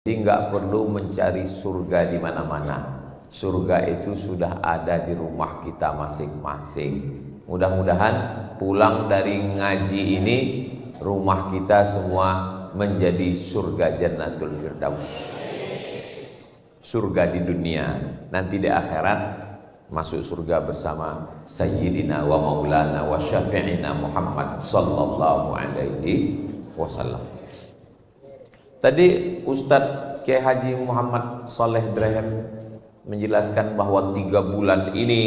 Jadi nggak perlu mencari surga di mana-mana. Surga itu sudah ada di rumah kita masing-masing. Mudah-mudahan pulang dari ngaji ini rumah kita semua menjadi surga Jannatul Firdaus. Surga di dunia, nanti di akhirat masuk surga bersama Sayyidina wa Maulana wa Syafi'ina Muhammad sallallahu alaihi wasallam. Tadi Ustadz Kiai Haji Muhammad Saleh Ibrahim menjelaskan bahwa 3 bulan ini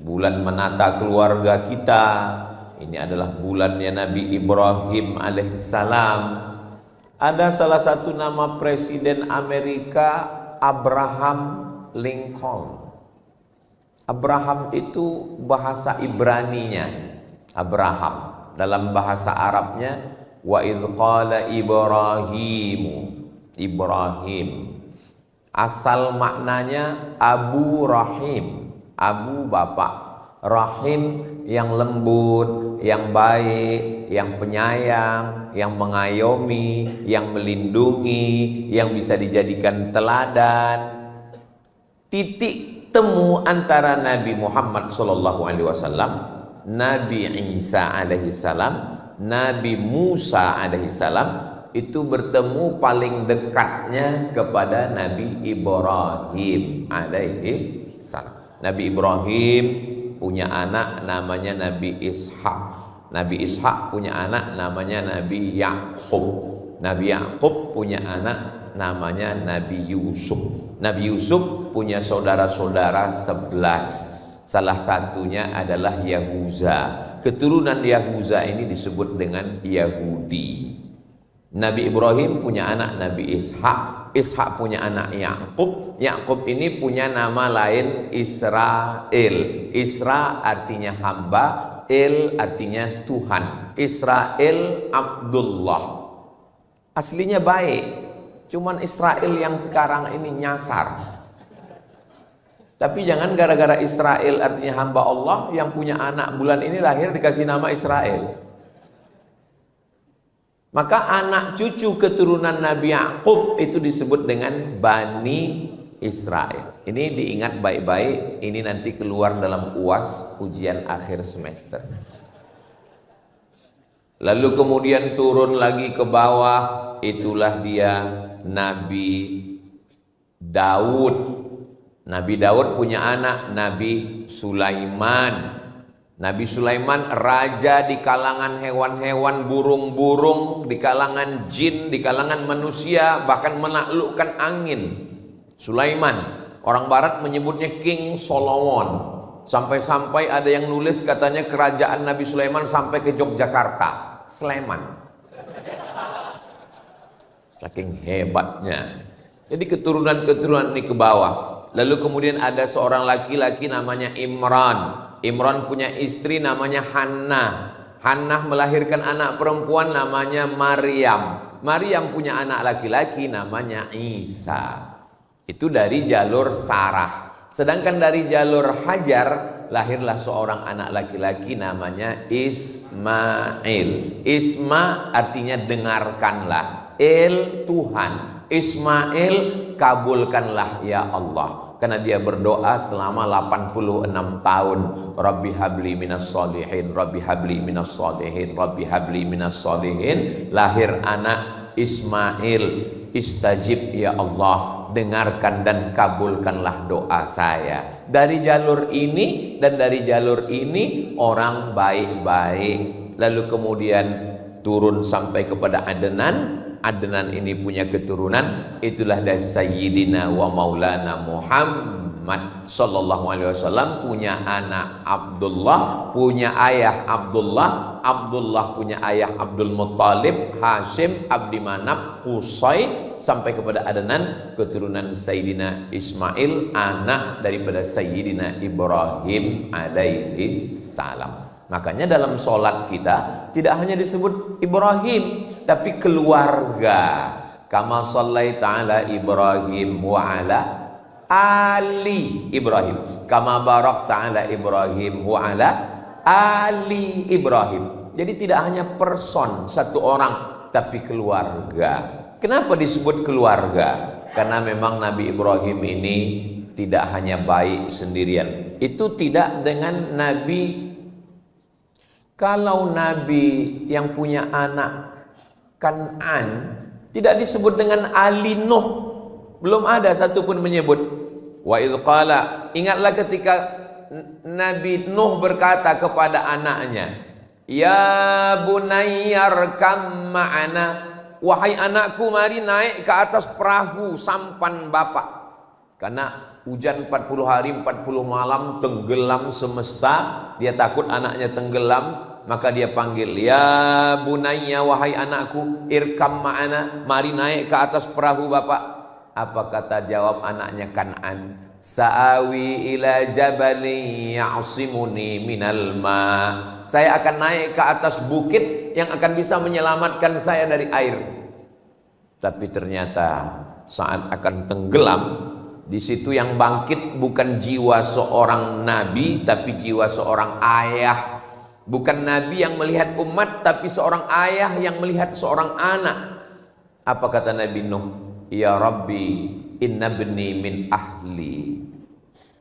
bulan menata keluarga kita. Ini adalah bulannya Nabi Ibrahim alaihissalam. Ada salah satu nama Presiden Amerika, Abraham Lincoln. Abraham itu bahasa Ibraninya Abraham, dalam bahasa Arabnya wa idh qala Ibrahim, asal maknanya Abu Rahim, Abu bapak, Rahim yang lembut, yang baik, yang penyayang, yang mengayomi, yang melindungi, yang bisa dijadikan teladan. Titik temu antara Nabi Muhammad SAW, Nabi Isa alaihissalam, Nabi Musa alaihissalam itu bertemu paling dekatnya kepada Nabi Ibrahim alaihissalam. Nabi Ibrahim punya anak namanya Nabi Ishak. Nabi Ishak punya anak namanya Nabi Yakub. Nabi Yakub punya anak namanya Nabi Yusuf. Nabi Yusuf punya saudara-saudara 11. Salah satunya adalah Yahuza. Keturunan Yahuza ini disebut dengan Yahudi. Nabi Ibrahim punya anak Nabi Ishak. Ishak punya anak Yakub. Yakub ini punya nama lain Israel. Isra artinya hamba, El artinya Tuhan. Israel Abdullah. Aslinya baik, cuman Israel yang sekarang ini nyasar. Tapi jangan gara-gara Israel artinya hamba Allah, yang punya anak bulan ini lahir dikasih nama Israel. Maka anak cucu keturunan Nabi Yakub itu disebut dengan Bani Israel. Ini diingat baik-baik, ini nanti keluar dalam UAS, ujian akhir semester. Lalu kemudian turun lagi ke bawah, itulah dia Nabi Daud. Nabi Daud punya anak Nabi Sulaiman. Nabi Sulaiman raja di kalangan hewan-hewan, burung-burung, di kalangan jin, di kalangan manusia, bahkan menaklukkan angin. Sulaiman, orang barat menyebutnya King Solomon. Sampai-sampai ada yang nulis katanya kerajaan Nabi Sulaiman sampai ke Yogyakarta, Sleman. Saking hebatnya. Jadi keturunan-keturunan ini ke bawah. Lalu kemudian ada seorang laki-laki namanya Imran. Imran punya istri namanya Hannah. Hannah melahirkan anak perempuan namanya Maryam. Maryam punya anak laki-laki namanya Isa. Itu dari jalur Sarah. Sedangkan dari jalur Hajar lahirlah seorang anak laki-laki namanya Ismail. Isma artinya dengarkanlah. El Tuhan. Ismail kabulkanlah ya Allah. Karena dia berdoa selama 86 tahun. Rabbi habli minas solihin, Rabbi habli minas solihin, Rabbi habli minas solihin. Lahir anak Ismail. Istajib ya Allah, dengarkan dan kabulkanlah doa saya. Dari jalur ini dan dari jalur ini orang baik-baik. Lalu kemudian turun sampai kepada Adnan. Adnan ini punya keturunan, itulah dari Sayyidina wa Maulana Muhammad sallallahu alaihi wasallam, punya anak Abdullah, punya ayah Abdullah, Abdullah punya ayah Abdul Muttalib, Hashim, Abdi Manaf, Qusay, sampai kepada Adnan, keturunan Sayyidina Ismail, anak daripada Sayyidina Ibrahim alaihi salam. Makanya dalam sholat kita tidak hanya disebut Ibrahim, tapi keluarga. Kama shallaita ala Ibrahim wa ala ali Ibrahim. Kama barakta ala Ibrahim wa ala ali Ibrahim. Jadi tidak hanya person, satu orang, tapi keluarga. Kenapa disebut keluarga? Karena memang Nabi Ibrahim ini tidak hanya baik sendirian. Itu tidak dengan Nabi. Kalau Nabi yang punya anak Kan'an tidak disebut dengan Ali Nuh. Belum ada satupun menyebut. Wa idh qala, ingatlah ketika Nabi Nuh berkata kepada anaknya, ya bunayyarkam ma'ana, wahai anakku, mari naik ke atas perahu sampan bapak. Karena hujan 40 hari 40 malam, tenggelam semesta. Dia takut anaknya tenggelam, maka dia panggil, ya bunayya, wahai anakku, irkam ma'ana, mari naik ke atas perahu bapak. Apa kata jawab anaknya Kan'an? Sa'awi ila jabali ya'simuni minal ma. Saya akan naik ke atas bukit yang akan bisa menyelamatkan saya dari air. Tapi ternyata saat akan tenggelam, di situ yang bangkit bukan jiwa seorang nabi, tapi jiwa seorang ayah. Bukan nabi yang melihat umat, tapi seorang ayah yang melihat seorang anak. Apa kata Nabi Nuh? Ya Rabbi, inna bni min ahli.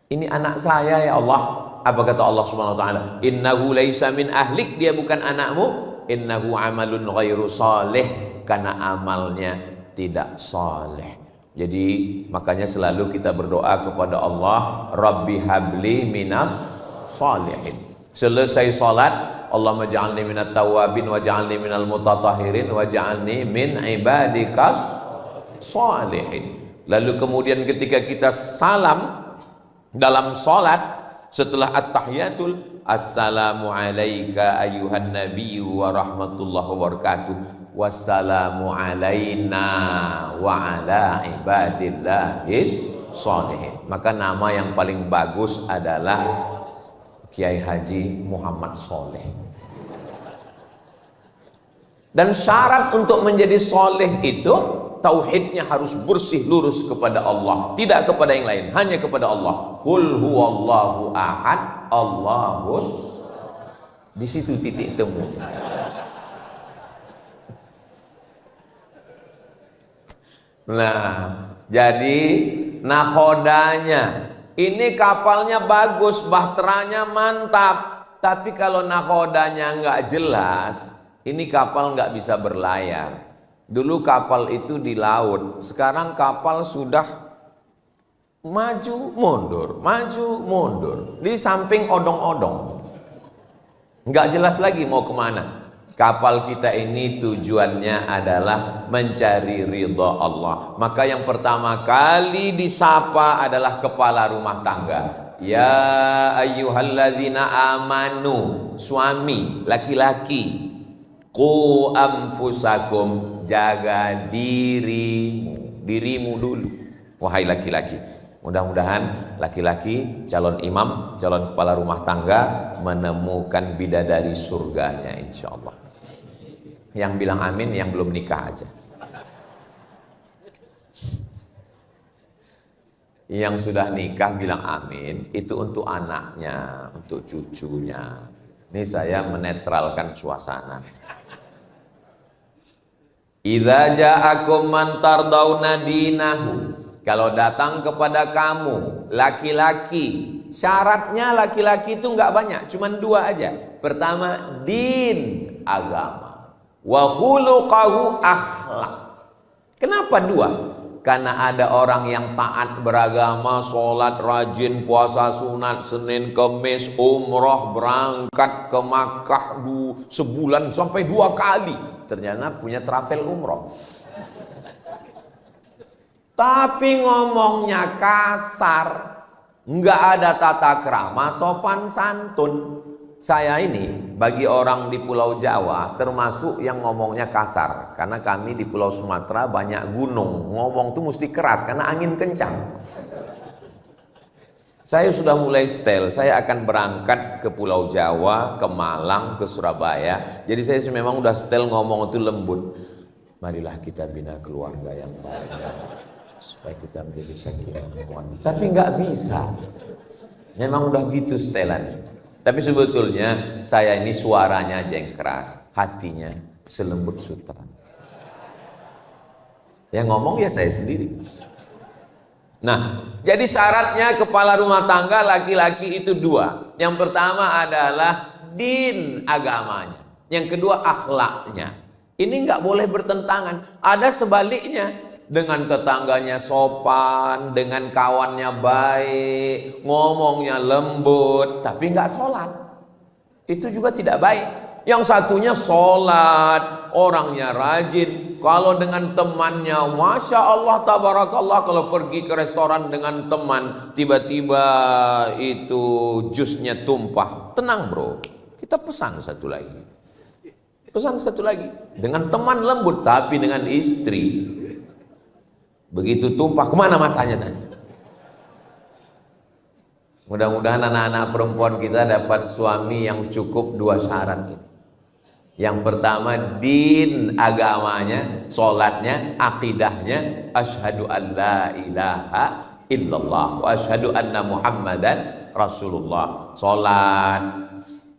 Ini anak saya ya Allah. Apa kata Allah Subhanahu wa taala? Innahu laisa min ahlik, dia bukan anakmu. Innahu amalun ghairu salih, karena amalnya tidak saleh. Jadi makanya selalu kita berdoa kepada Allah, Rabbi habli minas salihin. Selesai salat, Allahumma ja'alni minat tawabin wa ja'alni minal mutatahhirin wa ja'alni min ibadikas salihin. Lalu kemudian ketika kita salam dalam salat, setelah at-tahiyatul, assalamu alayka ayyuhan nabiyyu wa rahmatullahi wa barakatuh, wassalamu alayna wa ala ibadillahis sholihin. Maka nama yang paling bagus adalah Kiai Haji Muhammad Soleh. Dan syarat untuk menjadi soleh itu, tauhidnya harus bersih lurus kepada Allah, tidak kepada yang lain, hanya kepada Allah. Qul huwallahu ahad, Allahus. Di situ titik temu. Nah, jadi nahodanya ini kapalnya bagus, bahteranya mantap, tapi kalau nahodanya nggak jelas, ini kapal nggak bisa berlayar. Dulu kapal itu di laut, sekarang kapal sudah maju mundur, di samping odong-odong, nggak jelas lagi mau kemana. Kapal kita ini tujuannya adalah mencari ridha Allah. Maka yang pertama kali disapa adalah kepala rumah tangga. Ya ayyuhalladzina amanu, suami, laki-laki, qu anfusakum, jaga dirimu dulu. Wahai laki-laki, mudah-mudahan laki-laki calon imam, calon kepala rumah tangga menemukan bidadari surganya insyaallah. Yang bilang amin yang belum nikah aja. Yang sudah nikah bilang amin, itu untuk anaknya, untuk cucunya. Ini saya menetralkan suasana. Idza ja'akum man tardawna dinahu, kalau datang kepada kamu laki-laki, syaratnya laki-laki itu enggak banyak, cuma 2 aja. Pertama, din, agama. Wa khuluqahu, akhlak. Kenapa 2? Karena ada orang yang taat beragama, sholat rajin, puasa sunat, Senin Kemis, umroh, berangkat ke Makkah sebulan sampai 2 kali. Ternyata punya travel umroh. Tapi ngomongnya kasar, nggak ada tata krama, sopan santun. Saya ini bagi orang di Pulau Jawa termasuk yang ngomongnya kasar, karena kami di Pulau Sumatera banyak gunung, ngomong tuh mesti keras karena angin kencang. Saya sudah mulai setel, saya akan berangkat ke Pulau Jawa, ke Malang, ke Surabaya. Jadi saya memang udah setel ngomong itu lembut. Marilah kita bina keluarga yang baik, supaya kita menjadi sakinah. Tapi nggak bisa. Memang udah gitu setelannya. Tapi sebetulnya saya ini suaranya aja yang keras, hatinya selembut sutra. Yang ngomong ya saya sendiri. Nah, jadi syaratnya kepala rumah tangga laki-laki itu dua. Yang pertama adalah din agamanya. Yang kedua akhlaknya. Ini nggak boleh bertentangan. Ada sebaliknya, dengan tetangganya sopan, dengan kawannya baik, ngomongnya lembut, tapi nggak sholat. Itu juga tidak baik. Yang satunya sholat, orangnya rajin. Kalau dengan temannya, Masya Allah, tabarakallah, kalau pergi ke restoran dengan teman, tiba-tiba itu jusnya tumpah. Tenang bro, kita pesan satu lagi. Pesan satu lagi. Dengan teman lembut, tapi dengan istri, begitu tumpah, kemana matanya tadi? Mudah-mudahan anak-anak perempuan kita dapat suami yang cukup dua syarat ini. Yang pertama din agamanya, sholatnya, akidahnya, asyhadu an la ilaha illallah wa asyhadu anna muhammadan rasulullah. Sholat.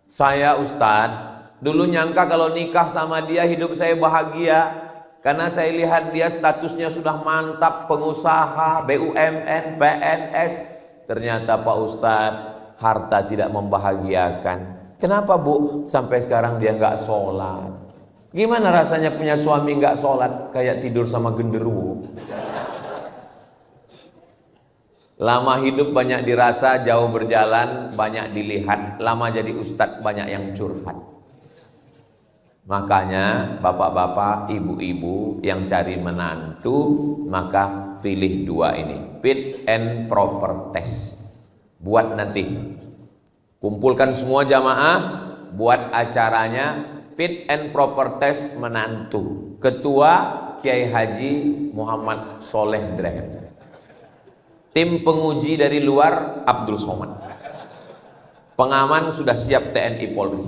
Saya Ustadz dulu nyangka kalau nikah sama dia hidup saya bahagia, karena saya lihat dia statusnya sudah mantap, pengusaha, BUMN, PNS. Ternyata Pak Ustadz, harta tidak membahagiakan. Kenapa Bu? Sampai sekarang dia nggak sholat. Gimana rasanya punya suami nggak sholat? Kayak tidur sama genderuwo. Lama hidup banyak dirasa, jauh berjalan banyak dilihat. Lama jadi ustadz banyak yang curhat. Makanya bapak-bapak, ibu-ibu yang cari menantu, maka pilih dua ini, fit and proper test. Buat nanti kumpulkan semua jamaah, buat acaranya fit and proper test menantu. Ketua Kiai Haji Muhammad Soleh Drehem. Tim penguji dari luar Abdul Somad. Pengaman sudah siap TNI Polri.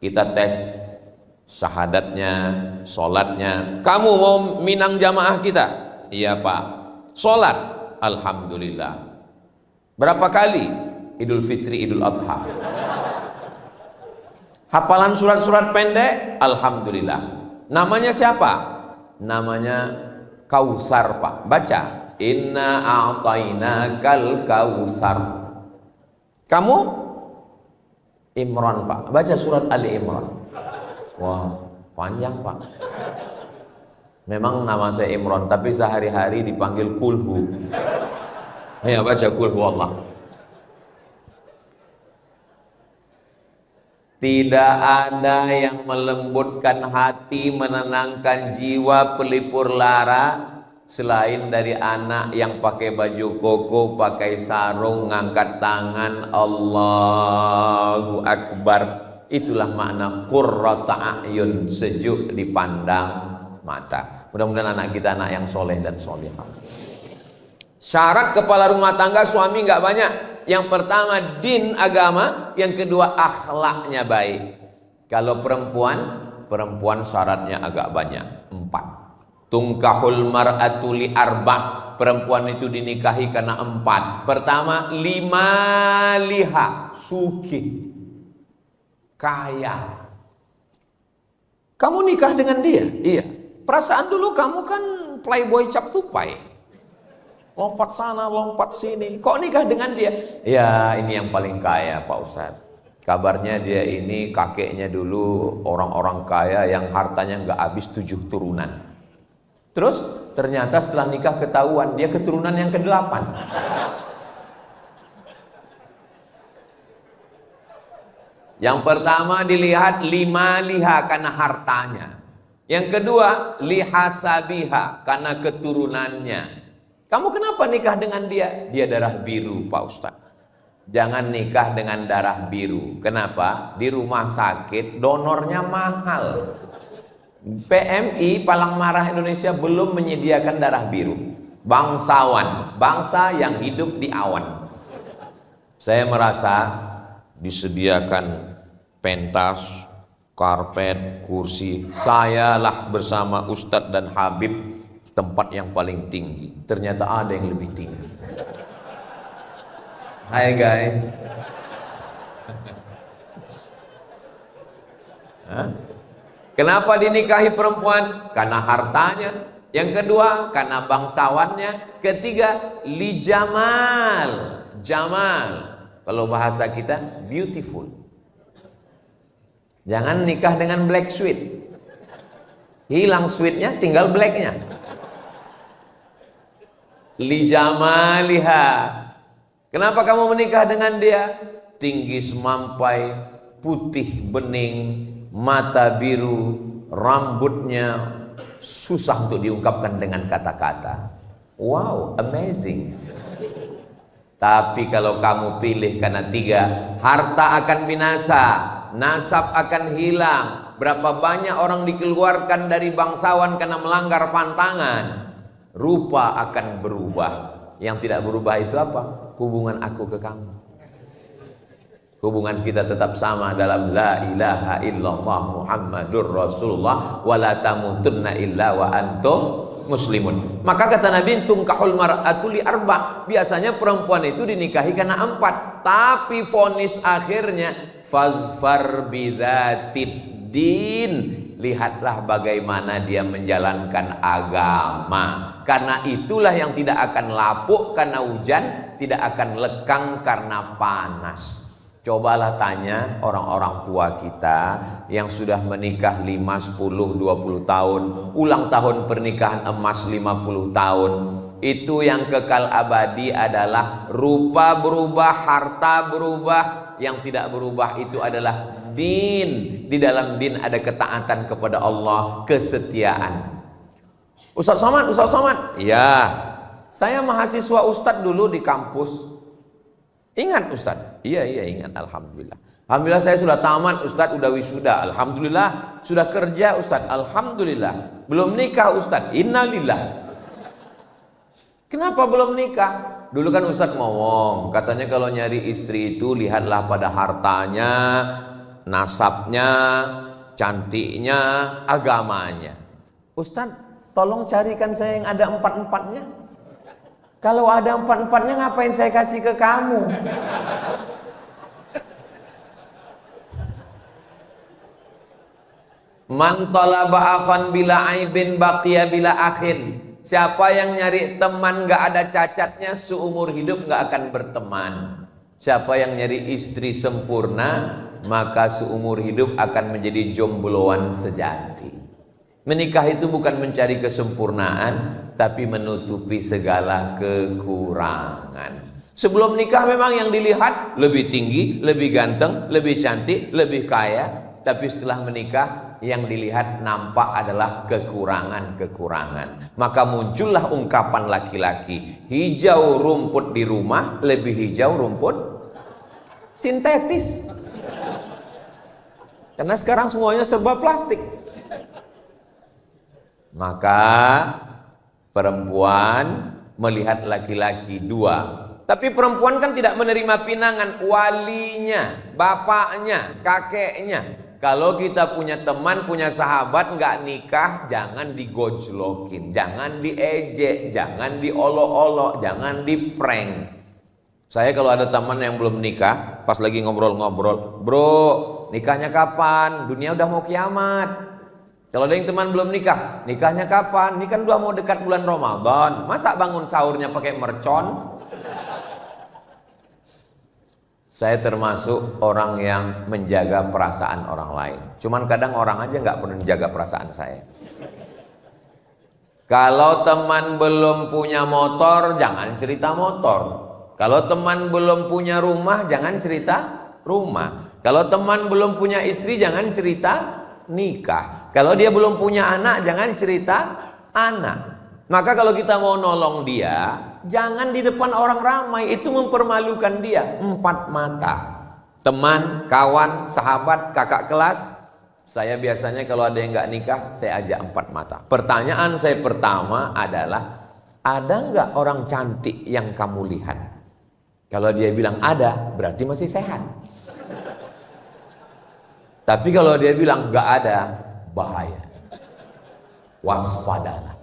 Kita tes syahadatnya, sholatnya. Kamu mau minang jamaah kita? Iya Pak. Sholat? Alhamdulillah. Berapa kali? Idul Fitri, Idul Adha. Hafalan surat-surat pendek? Alhamdulillah. Namanya siapa? Namanya Kausar Pak. Baca. Inna a'tainakal kausar. Kamu? Imran Pak. Baca surat Ali Imran. Wah, panjang Pak. Memang nama saya Imran, tapi sehari-hari dipanggil Kulhu. Ya baca Kulhu Allah. Tidak ada yang melembutkan hati, menenangkan jiwa, pelipur lara selain dari anak yang pakai baju koko, pakai sarung, ngangkat tangan, Allahu Akbar. Itulah makna qurrata a'yun, sejuk dipandang mata. Mudah-mudahan anak kita anak yang soleh dan solihah. Syarat kepala rumah tangga suami nggak banyak. Yang pertama din agama, yang kedua akhlaknya baik. Kalau perempuan syaratnya agak banyak, 4. Tungkahul mar'atu li arba'. Perempuan itu dinikahi karena 4. Pertama, liha, sugih, kaya. Kamu nikah dengan dia? Iya. Perasaan dulu kamu kan playboy cap tupai. Lompat sana, lompat sini. Kok nikah dengan dia? Ya ini yang paling kaya Pak Ustadz. Kabarnya dia ini kakeknya dulu orang-orang kaya yang hartanya nggak habis 7 turunan. Terus ternyata setelah nikah ketahuan dia keturunan yang ke-8. Yang pertama dilihat liha karena hartanya. Yang kedua lihasabiha karena keturunannya. Kamu kenapa nikah dengan dia? Dia darah biru Pak Ustadz. Jangan nikah dengan darah biru. Kenapa? Di rumah sakit donornya mahal. PMI Palang Merah Indonesia belum menyediakan darah biru. Bangsawan, bangsa yang hidup di awan. Saya merasa disediakan pentas, karpet, kursi. Sayalah bersama Ustadz dan Habib tempat yang paling tinggi. Ternyata ada yang lebih tinggi. Hai guys. Kenapa dinikahi perempuan? Karena hartanya. Yang kedua, karena bangsawannya. Ketiga, li jamal. Jamal, kalau bahasa kita, beautiful. Jangan nikah dengan black sweet. Hilang sweetnya, tinggal blacknya. Li jamaliha. Kenapa kamu menikah dengan dia? Tinggi semampai, putih bening, mata biru, rambutnya susah untuk diungkapkan dengan kata-kata. Wow, amazing. Tapi kalau kamu pilih karena tiga, harta akan binasa, nasab akan hilang. Berapa banyak orang dikeluarkan dari bangsawan karena melanggar pantangan. Rupa akan berubah. Yang tidak berubah itu apa? Hubungan aku ke kamu. Hubungan kita tetap sama dalam la ilaha illallah Muhammadur Rasulullah wa la tamutunna illa wa antum muslimun. Maka kata Nabi, tungkahul mar'atu li arba. Biasanya perempuan itu dinikahi karena 4, tapi vonis akhirnya fazfar bidzatid din. Lihatlah bagaimana dia menjalankan agama. Karena itulah yang tidak akan lapuk karena hujan, tidak akan lekang karena panas. Cobalah tanya orang-orang tua kita yang sudah menikah 5, 10, 20 tahun, ulang tahun pernikahan emas 50 tahun. Itu yang kekal abadi adalah rupa berubah, harta berubah. Yang tidak berubah itu adalah din. Di dalam din ada ketaatan kepada Allah, kesetiaan. Ustaz Somad, Ustaz Somad. Iya, saya mahasiswa Ustadz dulu di kampus. Ingat Ustadz? Iya ingat, alhamdulillah. Alhamdulillah saya sudah tamat Ustadz, udah wisuda, alhamdulillah. Sudah kerja Ustadz, alhamdulillah. Belum nikah Ustadz, innalillah. Kenapa belum nikah? Dulu kan Ustadz ngomong, katanya kalau nyari istri itu lihatlah pada hartanya, nasabnya, cantiknya, agamanya. Ustadz, tolong carikan saya yang ada 4-4-nya. Kalau ada 4-4-nya ngapain saya kasih ke kamu? Man talaba akhan bila aibin baqiya bila akhin. Siapa yang nyari teman gak ada cacatnya, seumur hidup gak akan berteman. Siapa yang nyari istri sempurna, maka seumur hidup akan menjadi jombloan sejati. Menikah itu bukan mencari kesempurnaan, tapi menutupi segala kekurangan. Sebelum nikah memang yang dilihat lebih tinggi, lebih ganteng, lebih cantik, lebih kaya. Tapi setelah menikah yang dilihat nampak adalah kekurangan-kekurangan. Maka muncullah ungkapan laki-laki, hijau rumput di rumah lebih hijau rumput sintetis. Karena sekarang semuanya serba plastik. Maka perempuan melihat laki-laki 2. Tapi perempuan kan tidak menerima pinangan, walinya, bapaknya, kakeknya. Kalau kita punya teman, punya sahabat nggak nikah, jangan digojlokin, jangan diejek, jangan diolok-olok, jangan diprank. Saya kalau ada teman yang belum nikah, pas lagi ngobrol-ngobrol, bro, nikahnya kapan? Dunia udah mau kiamat. Kalau ada yang teman belum nikah, nikahnya kapan? Ini kan udah mau dekat bulan Ramadan. Masa bangun sahurnya pakai mercon? Saya termasuk orang yang menjaga perasaan orang lain. Cuman kadang orang aja nggak pernah menjaga perasaan saya. Kalau teman belum punya motor, jangan cerita motor. Kalau teman belum punya rumah, jangan cerita rumah. Kalau teman belum punya istri, jangan cerita nikah. Kalau dia belum punya anak, jangan cerita anak. Maka kalau kita mau nolong dia, jangan di depan orang ramai, itu mempermalukan dia. 4 mata. Teman, kawan, sahabat, kakak kelas. Saya biasanya kalau ada yang nggak nikah, saya ajak 4 mata. Pertanyaan saya pertama adalah, ada nggak orang cantik yang kamu lihat? Kalau dia bilang ada, berarti masih sehat. Tapi kalau dia bilang nggak ada, bahaya. Waspadalah.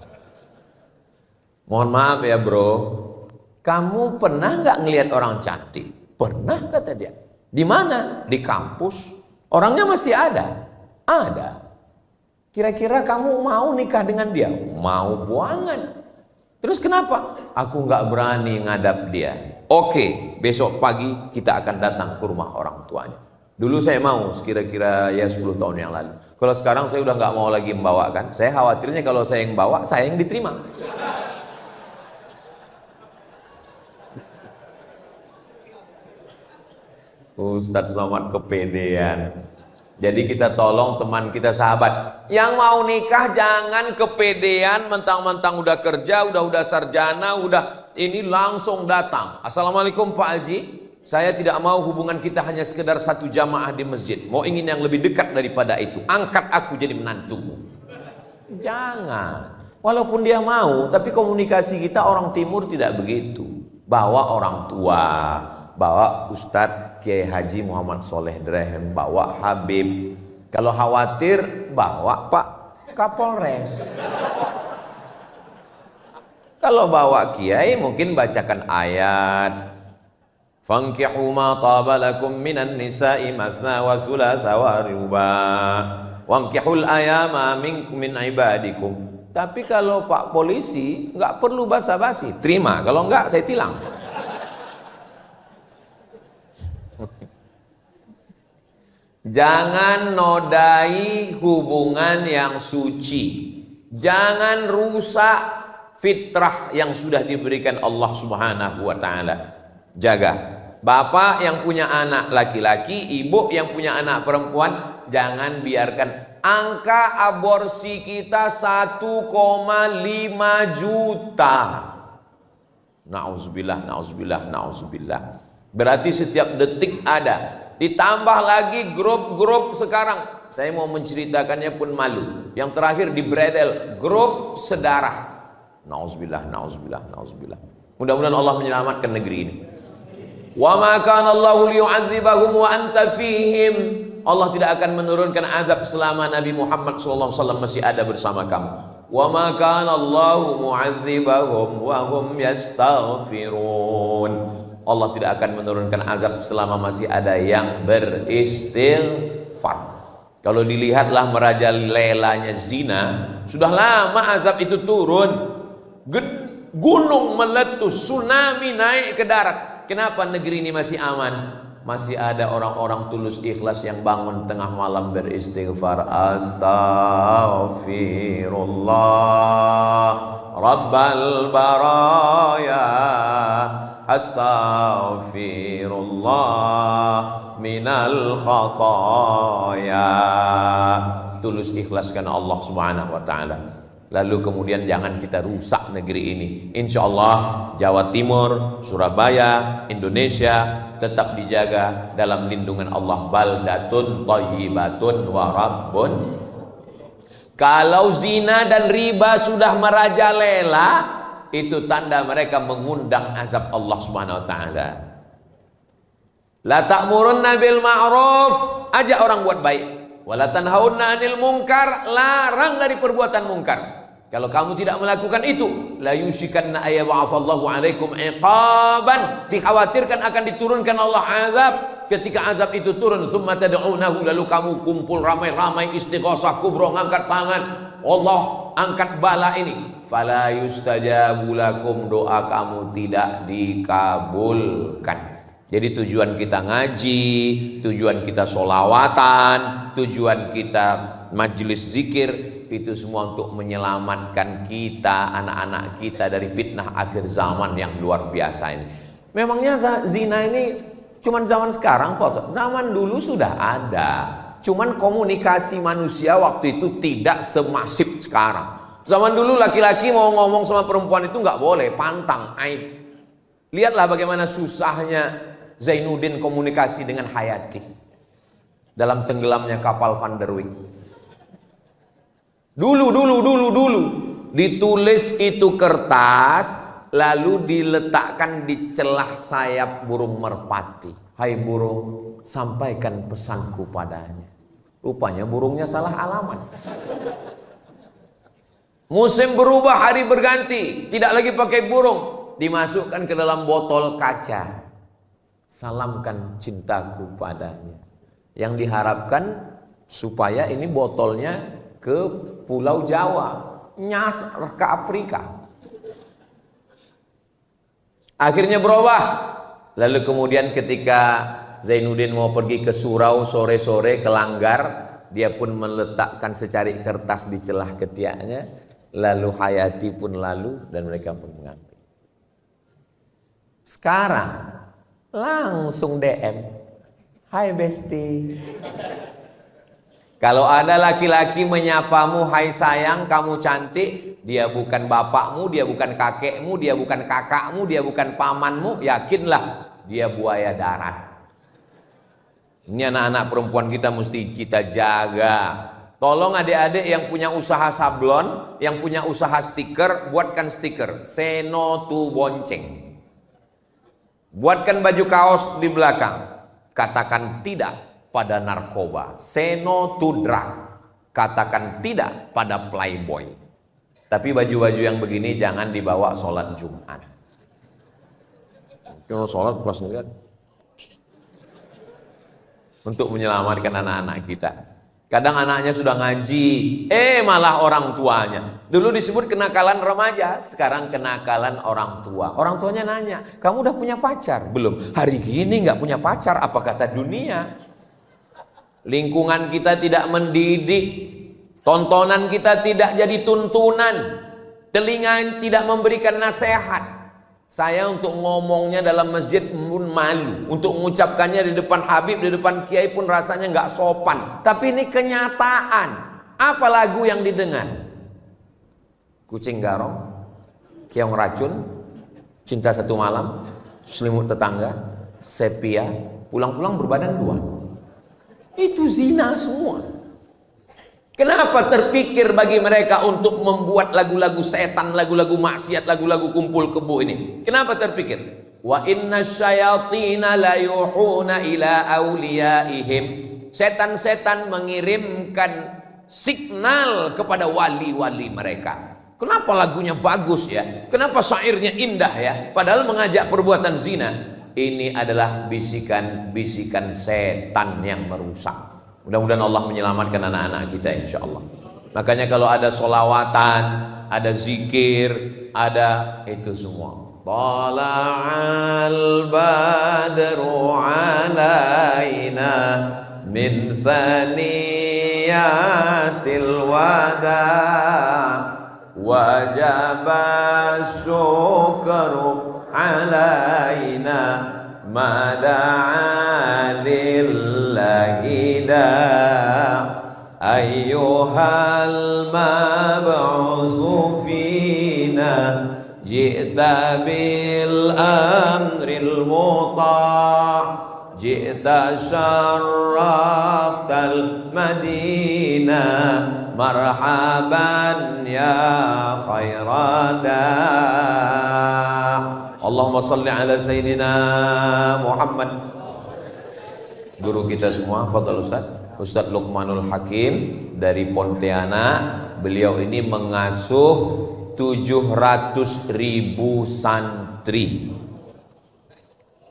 Mohon maaf ya bro, kamu pernah nggak ngelihat orang cantik? Pernah kata dia. Di mana? Di kampus. Orangnya masih ada? Ada. Kira-kira kamu mau nikah dengan dia? Mau banget. Terus kenapa? Aku nggak berani ngadap dia. Oke, besok pagi kita akan datang ke rumah orang tuanya. Dulu saya mau, kira-kira ya 10 tahun yang lalu. Kalau sekarang saya udah nggak mau lagi membawakan. Saya khawatirnya kalau saya yang bawa, saya yang diterima. Ustadz Somad kepedean. Jadi kita tolong teman kita, sahabat yang mau nikah jangan kepedean, mentang-mentang udah kerja, udah sarjana, udah ini langsung datang. Assalamualaikum Pak Haji, saya tidak mau hubungan kita hanya sekedar satu jamaah di masjid. Mau ingin yang lebih dekat daripada itu. Angkat aku jadi menantumu. Jangan. Walaupun dia mau, tapi komunikasi kita orang timur tidak begitu. Bawa orang tua, bawa Ustadz Kiai Haji Muhammad Soleh Drehem, bawa Habib. Kalau khawatir, bawa Pak Kapolres. Kalau bawa Kiai mungkin bacakan ayat. Fankihu ma taba lakum minan nisa'i masna wa thulatha wa ruba. Wankihul ayama minkum min ibadikum. Tapi kalau Pak polisi nggak perlu basa-basi, terima. Kalau nggak saya tilang. Jangan nodai hubungan yang suci. Jangan rusak fitrah yang sudah diberikan Allah Subhanahu wa taala. Jaga. Bapak yang punya anak laki-laki, ibu yang punya anak perempuan, jangan biarkan angka aborsi kita 1,5 juta. Nauzubillah, nauzubillah, nauzubillah. Berarti setiap detik ada. Ditambah lagi grup-grup sekarang. Saya mau menceritakannya pun malu. Yang terakhir di Bredel, grup sedarah. Nauzubillah, nauzubillah, nauzubillah. Mudah-mudahan Allah menyelamatkan negeri ini. Wa ma kana Allahu liyu'adzibahum wa anta fihim. Allah tidak akan menurunkan azab selama Nabi Muhammad SAW masih ada bersama kamu. Wa ma kana Allahu mu'adzibahum wa hum yastaghfirun. Allah tidak akan menurunkan azab selama masih ada yang beristighfar. Kalau dilihatlah merajalelanya zina, sudah lama azab itu turun. Gunung meletus, tsunami naik ke darat. Kenapa negeri ini masih aman? Masih ada orang-orang tulus ikhlas yang bangun tengah malam beristighfar. Astaghfirullah Rabbal baraya, astaghfirullah minal khataya. Tulus ikhlas karena Allah Subhanahu wa taala. Lalu kemudian jangan kita rusak negeri ini. Insya Allah Jawa Timur, Surabaya, Indonesia tetap dijaga dalam lindungan Allah. Baldatun thayyibatun wa rabbun. Kalau zina dan riba sudah merajalela, itu tanda mereka mengundang azab Allah Subhanahu wa taala. La ta'murunna bil ma'ruf, ajak orang buat baik. Wa la tanhauna 'anil munkar, larang dari perbuatan mungkar. Kalau kamu tidak melakukan itu, la yushikanna ayyab'afallahu 'alaikum 'iqaban, dikhawatirkan akan diturunkan Allah azab. Ketika azab itu turun, summa tad'unahu, lalu kamu kumpul ramai-ramai istighosah kubro, ngangkat tangan, Allah angkat bala ini. Fala yustajabu lakum, doa kamu tidak dikabulkan. Jadi tujuan kita ngaji, tujuan kita sholawatan, tujuan kita majelis zikir, itu semua untuk menyelamatkan kita, anak-anak kita dari fitnah akhir zaman yang luar biasa ini. Memangnya zina ini cuman zaman sekarang kok? Zaman dulu sudah ada. Cuman komunikasi manusia waktu itu tidak semasif sekarang. Zaman dulu laki-laki mau ngomong sama perempuan itu nggak boleh, pantang, aib. Lihatlah bagaimana susahnya Zainuddin komunikasi dengan Hayati dalam tenggelamnya kapal Van der Wijk. Dulu ditulis itu kertas, lalu diletakkan di celah sayap burung merpati. Hai burung, sampaikan pesanku padanya. Rupanya burungnya salah alamat. Musim berubah, hari berganti, tidak lagi pakai burung, dimasukkan ke dalam botol kaca. Salamkan cintaku padanya. Yang diharapkan supaya ini botolnya ke Pulau Jawa, nyasar ke Afrika. Akhirnya berubah. Lalu kemudian ketika Zainuddin mau pergi ke surau sore-sore ke Langgar, dia pun meletakkan secari kertas di celah ketiaknya. Lalu Hayati pun lalu dan mereka pun mengambil. Sekarang langsung DM, "Hai Besti." Kalau ada laki-laki menyapamu, "Hai sayang, kamu cantik," dia bukan bapakmu, dia bukan kakekmu, dia bukan kakakmu, dia bukan pamanmu, yakinlah dia buaya darat. Ini anak-anak perempuan kita mesti kita jaga. Tolong adik-adik yang punya usaha sablon, yang punya usaha stiker, buatkan stiker "Say no to bonceng". Buatkan baju kaos di belakang, katakan tidak pada narkoba, "Say no to drug", katakan tidak pada playboy. Tapi baju-baju yang begini jangan dibawa sholat Jumat. Kalau sholat kelas negara untuk menyelamatkan anak-anak kita. Kadang anaknya sudah ngaji, malah orang tuanya. Dulu disebut kenakalan remaja, sekarang kenakalan orang tua. Orang tuanya nanya, "Kamu udah punya pacar?" "Belum." "Hari gini nggak punya pacar, apa kata dunia?" Lingkungan kita tidak mendidik, tontonan kita tidak jadi tuntunan, telinga tidak memberikan nasihat. Saya untuk ngomongnya dalam masjid pun malu, untuk mengucapkannya di depan Habib, di depan Kiai pun rasanya nggak sopan. Tapi ini kenyataan. Apa lagu yang didengar? Kucing Garong, Keong Racun, Cinta Satu Malam, Selimut Tetangga, Sepia, Pulang-pulang Berbadan Dua. Itu zina semua. Kenapa terpikir bagi mereka untuk membuat lagu-lagu setan, lagu-lagu maksiat, lagu-lagu kumpul kebo ini? Kenapa terpikir? Wa inna syayatina la yuhuna ila awliyaihim. Setan-setan mengirimkan signal kepada wali-wali mereka. Kenapa lagunya bagus ya? Kenapa syairnya indah ya? Padahal mengajak perbuatan zina. Ini adalah bisikan-bisikan setan yang merusak. Mudah-mudahan Allah menyelamatkan anak-anak kita insya Allah. Makanya kalau ada solawatan, ada zikir, ada itu semua. Tala'al badru alaina min saniyatil wada wajaba syukru alaina mada'a lillahi da ayyuhal mab'usu fina ji'ta bil amril muta' ji'ta syarraftal madinah marhaban ya khairada. Allahumma salli ala Sayyidina Muhammad. Guru kita semua, fadhal Ustaz Luqmanul Hakim dari Pontianak. Beliau ini mengasuh 700.000 santri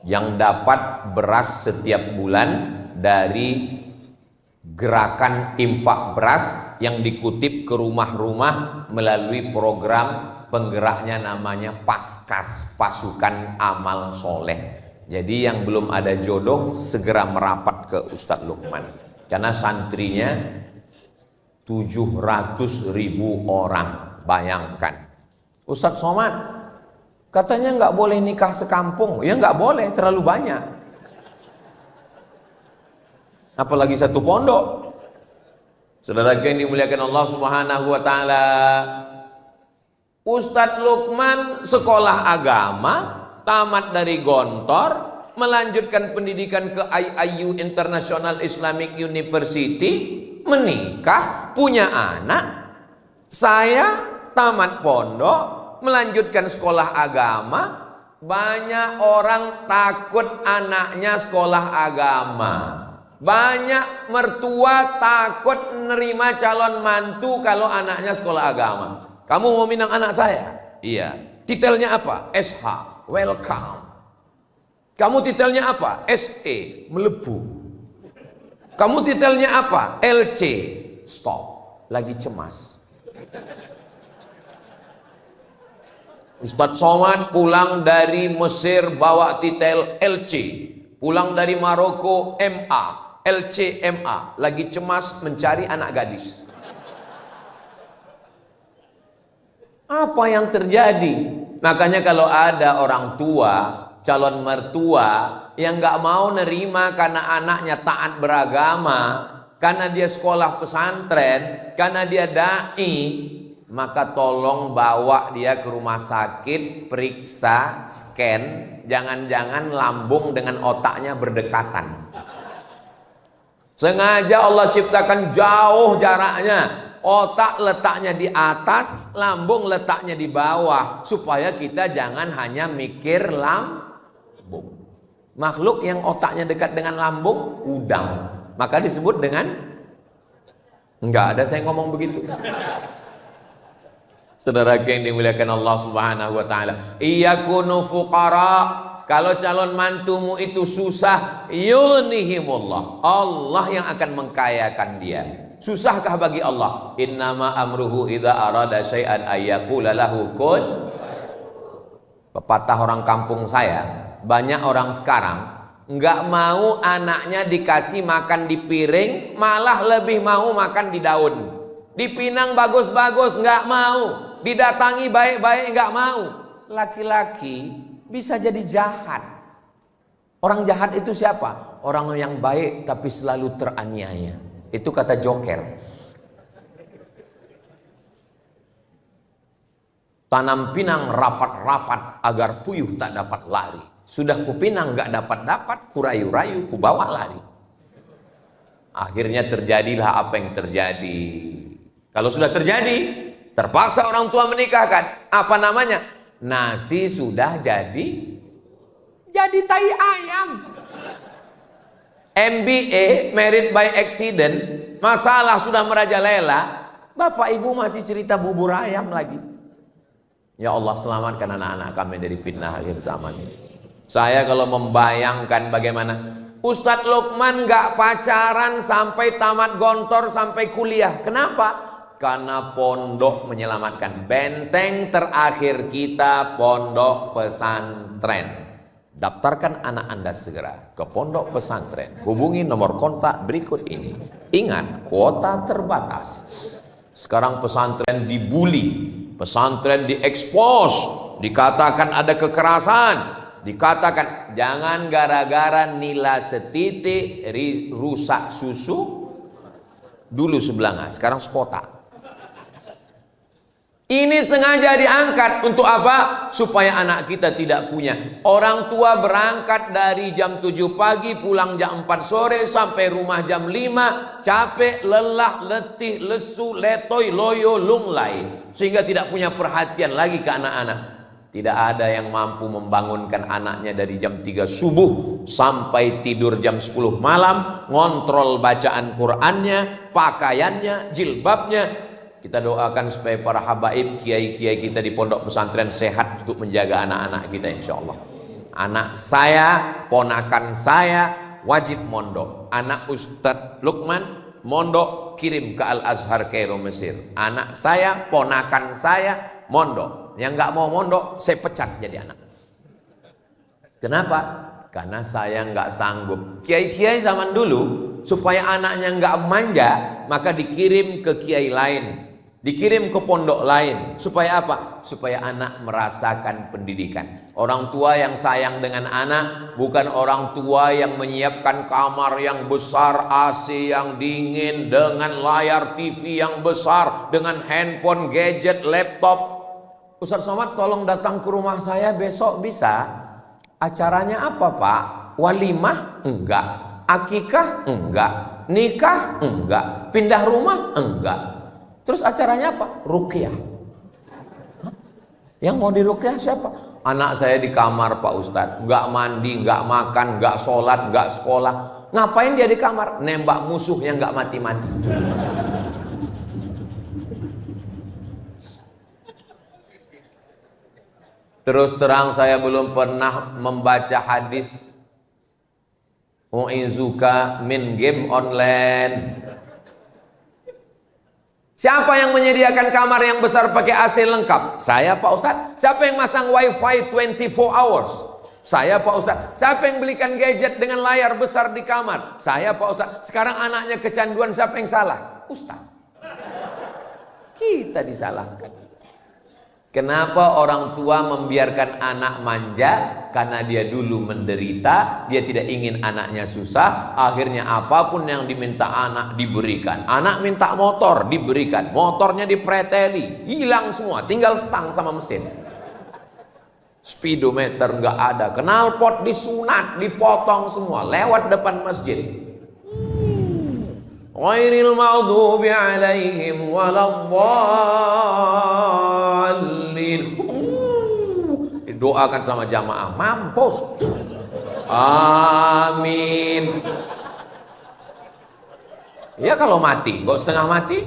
yang dapat beras setiap bulan dari gerakan infak beras yang dikutip ke rumah-rumah melalui program penggeraknya namanya Paskas, Pasukan Amal Soleh. Jadi yang belum ada jodoh segera merapat ke Ustadz Luqman, karena santrinya 700.000 orang. Bayangkan, Ustadz Somad katanya nggak boleh nikah sekampung. Ya nggak boleh, terlalu banyak. Apalagi satu pondok. Saudara yang dimuliakan Allah Subhanahu wa taala, Ustadz Luqman sekolah agama, tamat dari Gontor, melanjutkan pendidikan ke IIU International Islamic University, menikah, punya anak. Saya tamat pondok, melanjutkan sekolah agama. Banyak orang takut anaknya sekolah agama. Banyak mertua takut menerima calon mantu kalau anaknya sekolah agama. Kamu mau minang anak saya? Iya. Titelnya apa? SH, welcome. Kamu titelnya apa? SE, melebu. Kamu titelnya apa? LC, stop. lagi cemas. Ustadz Somad pulang dari Mesir bawa titel LC, pulang dari Maroko MA, LC MA, lagi cemas mencari anak gadis. Apa yang terjadi? Makanya kalau ada orang tua, calon mertua yang nggak mau nerima karena anaknya taat beragama, karena dia sekolah pesantren, karena dia dai, maka tolong bawa dia ke rumah sakit, periksa, scan, jangan-jangan lambung dengan otaknya berdekatan. Sengaja Allah ciptakan jauh jaraknya. Otak letaknya di atas, lambung letaknya di bawah, supaya kita jangan hanya mikir lambung. Makhluk yang otaknya dekat dengan lambung, udang. Maka disebut dengan, enggak ada saya ngomong begitu. Saudara yang dimuliakan Allah Subhanahu wa taala, iyakunu fuqara, kalau calon mantumu itu susah, yughnihimullah, Allah yang akan mengkayakan dia. Susahkah bagi Allah? Innama amruhu idza arada syai'an ayyaqula lahu kun. Pepatah orang kampung saya, banyak orang sekarang nggak mau anaknya dikasih makan di piring, malah lebih mau makan di daun. Dipinang bagus-bagus nggak mau, didatangi baik-baik nggak mau. Laki-laki bisa jadi jahat. Orang jahat itu siapa? Orang yang baik tapi selalu teraniaya. Itu kata Joker. Tanam pinang rapat-rapat agar puyuh tak dapat lari. Sudah kupinang gak dapat-dapat, kurayu-rayu kubawa lari. Akhirnya terjadilah apa yang terjadi. Kalau sudah terjadi, terpaksa orang tua menikahkan. Apa namanya? Nasi sudah jadi tai ayam. MBA, married by accident, masalah sudah merajalela, bapak ibu masih cerita bubur ayam lagi. Ya Allah, selamatkan anak-anak kami dari fitnah akhir zaman ini. Saya kalau membayangkan bagaimana Ustadz Lukman gak pacaran sampai tamat gontor sampai kuliah. Kenapa? Karena pondok menyelamatkan. Benteng terakhir kita pondok pesantren. Daftarkan anak Anda segera ke pondok pesantren. Hubungi nomor kontak berikut ini. Ingat, kuota terbatas. Sekarang pesantren dibully, pesantren diekspos, dikatakan ada kekerasan, dikatakan jangan gara-gara nila setitik rusak susu. Dulu sebelanga, sekarang sekota. Ini sengaja diangkat untuk apa? Supaya anak kita tidak punya. Orang tua berangkat dari jam 7 pagi, pulang jam 4 sore, sampai rumah jam 5, capek, lelah, letih, lesu, letoy, loyo, lunglai. Sehingga tidak punya perhatian lagi ke anak-anak. Tidak ada yang mampu membangunkan anaknya dari jam 3 subuh sampai tidur jam 10 malam, ngontrol bacaan Qur'annya, pakaiannya, jilbabnya. Kita doakan supaya para habaib, kiai-kiai kita di pondok pesantren sehat untuk menjaga anak-anak kita insya Allah. Anak saya, ponakan saya wajib mondok. Anak Ustadz Lukman mondok, kirim ke Al-Azhar Kairo Mesir. Anak saya, ponakan saya mondok. Yang nggak mau mondok, saya pecat jadi anak. Kenapa? Karena saya nggak sanggup. Kiai-kiai zaman dulu supaya anaknya nggak manja, maka dikirim ke kiai lain, dikirim ke pondok lain. Supaya apa? Supaya anak merasakan pendidikan. Orang tua yang sayang dengan anak bukan orang tua yang menyiapkan kamar yang besar, AC yang dingin, dengan layar TV yang besar, dengan handphone, gadget, laptop. Ustaz Somad tolong datang ke rumah saya besok bisa? Acaranya apa Pak? Walimah? Enggak. Akikah? Enggak. Nikah? Enggak. Pindah rumah? Enggak. Terus acaranya apa? Ruqyah. Yang mau diruqyah siapa? Anak saya di kamar Pak Ustadz, nggak mandi, nggak makan, nggak sholat, nggak sekolah. Ngapain dia di kamar? Nembak musuh yang nggak mati-mati. Terus terang saya belum pernah membaca hadis u'izuka min game online. Siapa yang menyediakan kamar yang besar pakai AC lengkap? Saya, Pak Ustadz. Siapa yang masang wifi 24 hours? Saya, Pak Ustadz. Siapa yang belikan gadget dengan layar besar di kamar? Saya, Pak Ustadz. Sekarang anaknya kecanduan, siapa yang salah? Ustadz. Kita disalahkan. Kenapa orang tua membiarkan anak manja? Karena dia dulu menderita, dia tidak ingin anaknya susah. Akhirnya apapun yang diminta anak diberikan. Anak minta motor, diberikan. Motornya dipreteli, hilang semua, tinggal stang sama mesin. Speedometer nggak ada, knalpot disunat, dipotong semua, lewat depan masjid. Ghairil maghdubi alaihim waladdallin. Didoakan sama jamaah, mampus. Amin. Ya kalau mati, kok setengah mati?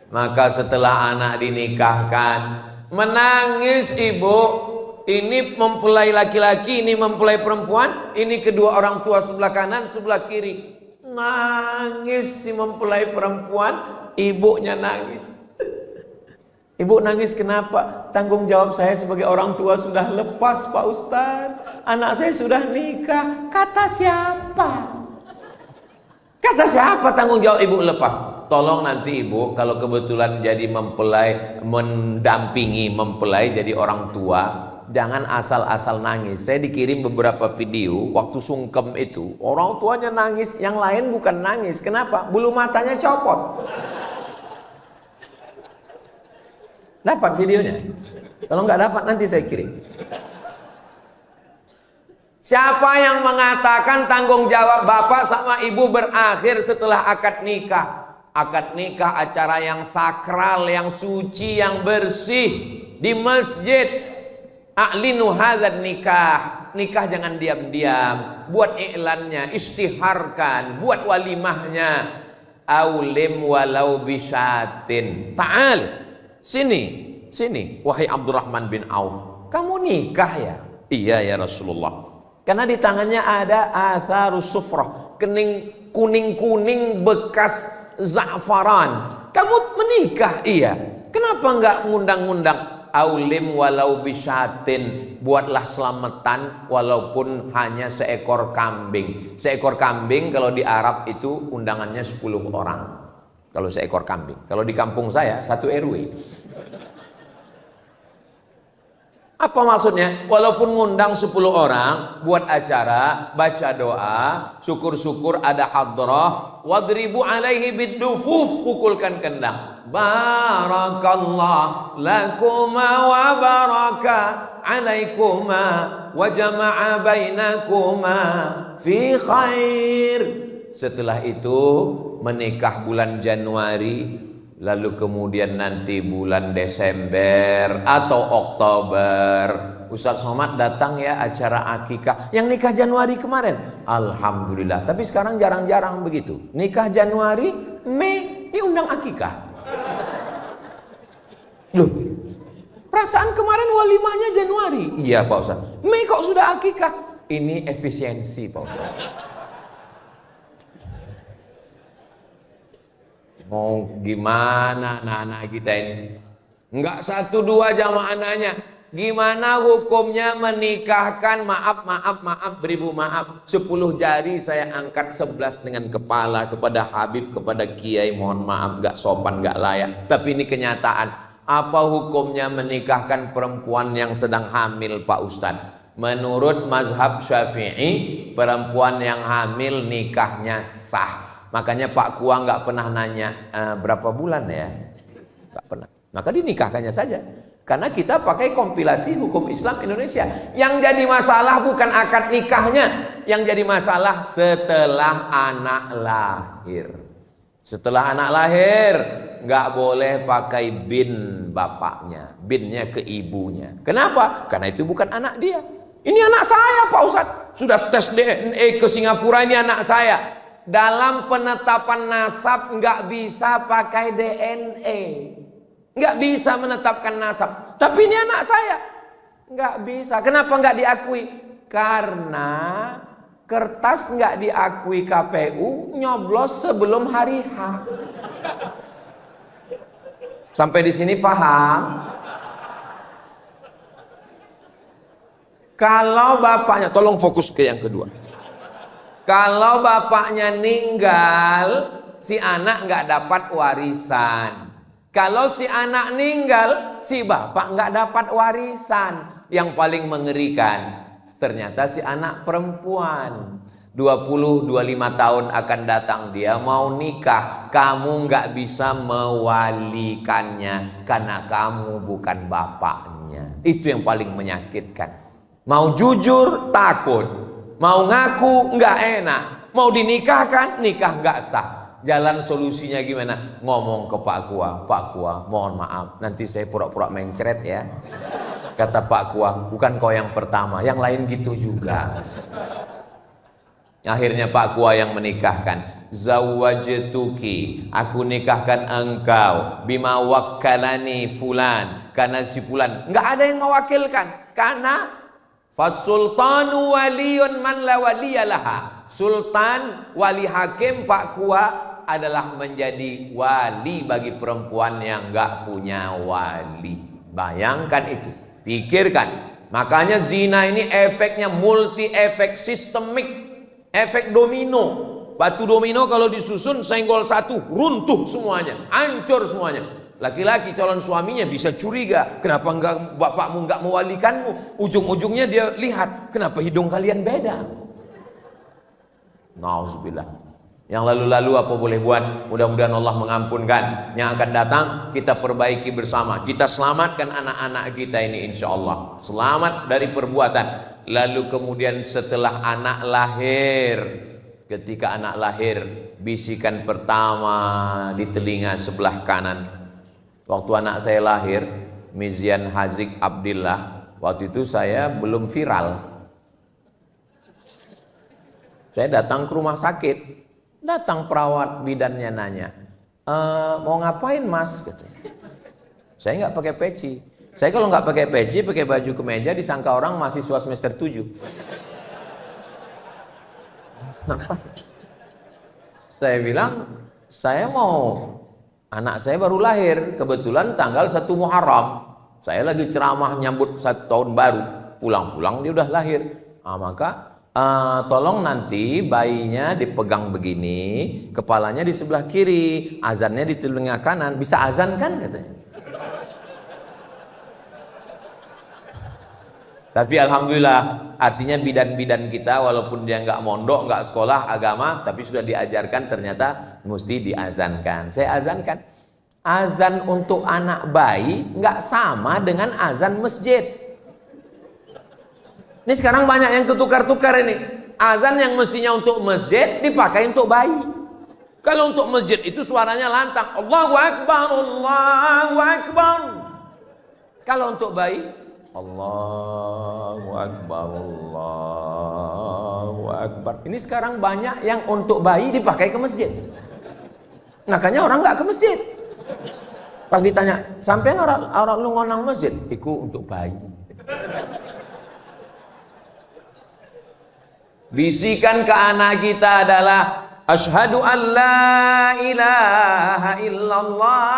Maka setelah anak dinikahkan, menangis ibu. Ini mempelai laki-laki, ini mempelai perempuan, ini kedua orang tua sebelah kanan, sebelah kiri. Nangis si mempelai perempuan, ibunya nangis. Ibu nangis kenapa? Tanggung jawab saya sebagai orang tua sudah lepas, Pak Ustadz. Anak saya sudah nikah. Kata siapa? Kata siapa tanggung jawab ibu lepas? Tolong nanti ibu kalau kebetulan jadi mempelai, mendampingi mempelai jadi orang tua, jangan asal-asal nangis. Saya dikirim beberapa video waktu sungkem itu, orang tuanya nangis, yang lain bukan nangis. Kenapa? Bulu matanya copot. Dapat videonya? Kalau nggak dapat nanti saya kirim. Siapa yang mengatakan tanggung jawab bapak sama ibu berakhir setelah akad nikah? Akad nikah acara yang sakral, yang suci, yang bersih di masjid. A'linu hadzal nikah. Nikah jangan diam-diam. Buat iklannya, istiharkan, buat walimahnya. Aulim walau bisyatin. Ta'al. Sini, wahai Abdurrahman bin Auf. Kamu nikah ya? Iya ya Rasulullah. Karena di tangannya ada atharus sufrah, kuning-kuning bekas za'faran. Kamu menikah? Iya. Kenapa enggak ngundang-ngundang? Aulim walau bisyatin, buatlah selamatan walaupun hanya seekor kambing. Seekor kambing kalau di Arab itu undangannya 10 orang. Kalau seekor kambing. Kalau di kampung saya 1 RW. Apa maksudnya? Walaupun ngundang 10 orang, buat acara, baca doa, syukur-syukur ada hadrah, wadribu alaihi bidufuf, pukulkan kendang. Barakallah lakuma wa baraka alaikuma wa jama'a bainakuma fi khair. Setelah itu menikah bulan Januari, lalu kemudian nanti bulan Desember atau Oktober, Ustadz Somad datang ya acara akikah. Yang nikah Januari kemarin, alhamdulillah. Tapi sekarang jarang-jarang begitu. Nikah Januari, Mei diundang akikah. Loh, perasaan kemarin walimahnya Januari. Iya Pak Ustadz. Mei kok sudah akikah? Ini efisiensi Pak Ustadz. Mau gimana anak-anak kita ini? Enggak 1-2 jamaah nanya, gimana hukumnya menikahkan, maaf beribu maaf, 10 jari saya angkat 11 dengan kepala kepada Habib, kepada Kiai, mohon maaf gak sopan, gak layak. Tapi ini kenyataan. Apa hukumnya menikahkan perempuan yang sedang hamil Pak Ustadz? Menurut mazhab Syafi'i, perempuan yang hamil nikahnya sah. Makanya Pak Kua nggak pernah nanya berapa bulan ya, nggak pernah. Maka dinikahkannya saja. Karena kita pakai kompilasi hukum Islam Indonesia. Yang jadi masalah bukan akad nikahnya, yang jadi masalah setelah anak lahir. Setelah anak lahir nggak boleh pakai bin bapaknya, binnya ke ibunya. Kenapa? Karena itu bukan anak dia. Ini anak saya Pak Ustadz. Sudah tes DNA ke Singapura, ini anak saya. Dalam penetapan nasab nggak bisa pakai DNA, nggak bisa menetapkan nasab. Tapi ini anak saya, nggak bisa. Kenapa nggak diakui? Karena kertas nggak diakui KPU, nyoblos sebelum hari H. Sampai di sini paham? Kalau bapaknya, tolong fokus ke yang kedua. Kalau bapaknya meninggal, si anak nggak dapat warisan. Kalau si anak meninggal, si bapak nggak dapat warisan. Yang paling mengerikan, ternyata si anak perempuan 20-25 tahun akan datang, dia mau nikah, kamu nggak bisa mewalikannya karena kamu bukan bapaknya. Itu yang paling menyakitkan. Mau jujur takut, mau ngaku nggak enak, mau dinikahkan nikah nggak sah. Jalan solusinya gimana? Ngomong ke Pak Kua, mohon maaf, nanti saya pura-pura mencret ya. Kata Pak Kua, bukan kau yang pertama, yang lain gitu juga. Akhirnya Pak Kua yang menikahkan. Zawwajtuki, aku nikahkan engkau bima wakkalani fulan, karena si fulan nggak ada yang mewakilkan, karena fasultanu waliyun man la waliyalaha. Sultan, wali hakim Pak Kua adalah menjadi wali bagi perempuan yang nggak punya wali. Bayangkan itu, pikirkan. Makanya zina ini efeknya multi efek sistemik, efek domino. Batu domino kalau disusun senggol satu, runtuh semuanya, hancur semuanya. Laki-laki calon suaminya bisa curiga, kenapa enggak bapakmu enggak mewalikanmu? Ujung-ujungnya dia lihat, kenapa hidung kalian beda? Nauzubillah. Yang lalu-lalu apa boleh buat? Mudah-mudahan Allah mengampunkan. Yang akan datang kita perbaiki bersama. Kita selamatkan anak-anak kita ini insya Allah. Selamat dari perbuatan. Lalu kemudian setelah anak lahir, ketika anak lahir, bisikan pertama di telinga sebelah kanan. Waktu anak saya lahir, Mizian Hazik Abdillah, waktu itu saya belum viral. Saya datang ke rumah sakit, datang perawat bidannya nanya, mau ngapain mas? Katanya. Saya nggak pakai peci. Saya kalau nggak pakai peci, pakai baju kemeja, disangka orang mahasiswa semester 7. Saya bilang, saya mau, anak saya baru lahir, kebetulan tanggal 1 Muharram. Saya lagi ceramah nyambut 1 tahun baru. Pulang-pulang dia udah lahir. Maka tolong nanti bayinya dipegang begini, kepalanya di sebelah kiri, azannya di telinga kanan. Bisa azan kan katanya. Tapi alhamdulillah, artinya bidan-bidan kita walaupun dia nggak mondok, nggak sekolah agama, tapi sudah diajarkan ternyata mesti diazankan. Saya azankan. Azan untuk anak bayi nggak sama dengan azan masjid. Ini sekarang banyak yang ketukar-tukar ini. Azan yang mestinya untuk masjid dipakai untuk bayi. Kalau untuk masjid itu suaranya lantang, Allahu Akbar, Allahu Akbar. Kalau untuk bayi, Allahu Akbar, Allahu Akbar. Ini sekarang banyak yang untuk bayi dipakai ke masjid. Makanya orang nggak ke masjid. Pas ditanya, sampean orang lu ngonang masjid? Iku untuk bayi. Bisikan ke anak kita adalah asyhadu an la ilaha illallah.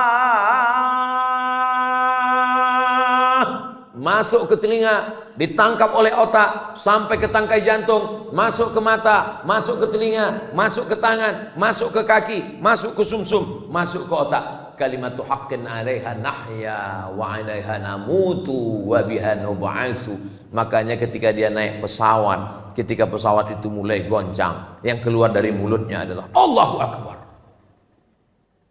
Masuk ke telinga, ditangkap oleh otak, sampai ke tangkai jantung, masuk ke mata, masuk ke telinga, masuk ke tangan, masuk ke kaki, masuk ke sumsum, masuk ke otak. Kalimatu haqqin 'alaiha nahya wa 'alaiha namutu wa biha nub'atsu. Makanya ketika dia naik pesawat, ketika pesawat itu mulai goncang, yang keluar dari mulutnya adalah Allahu Akbar.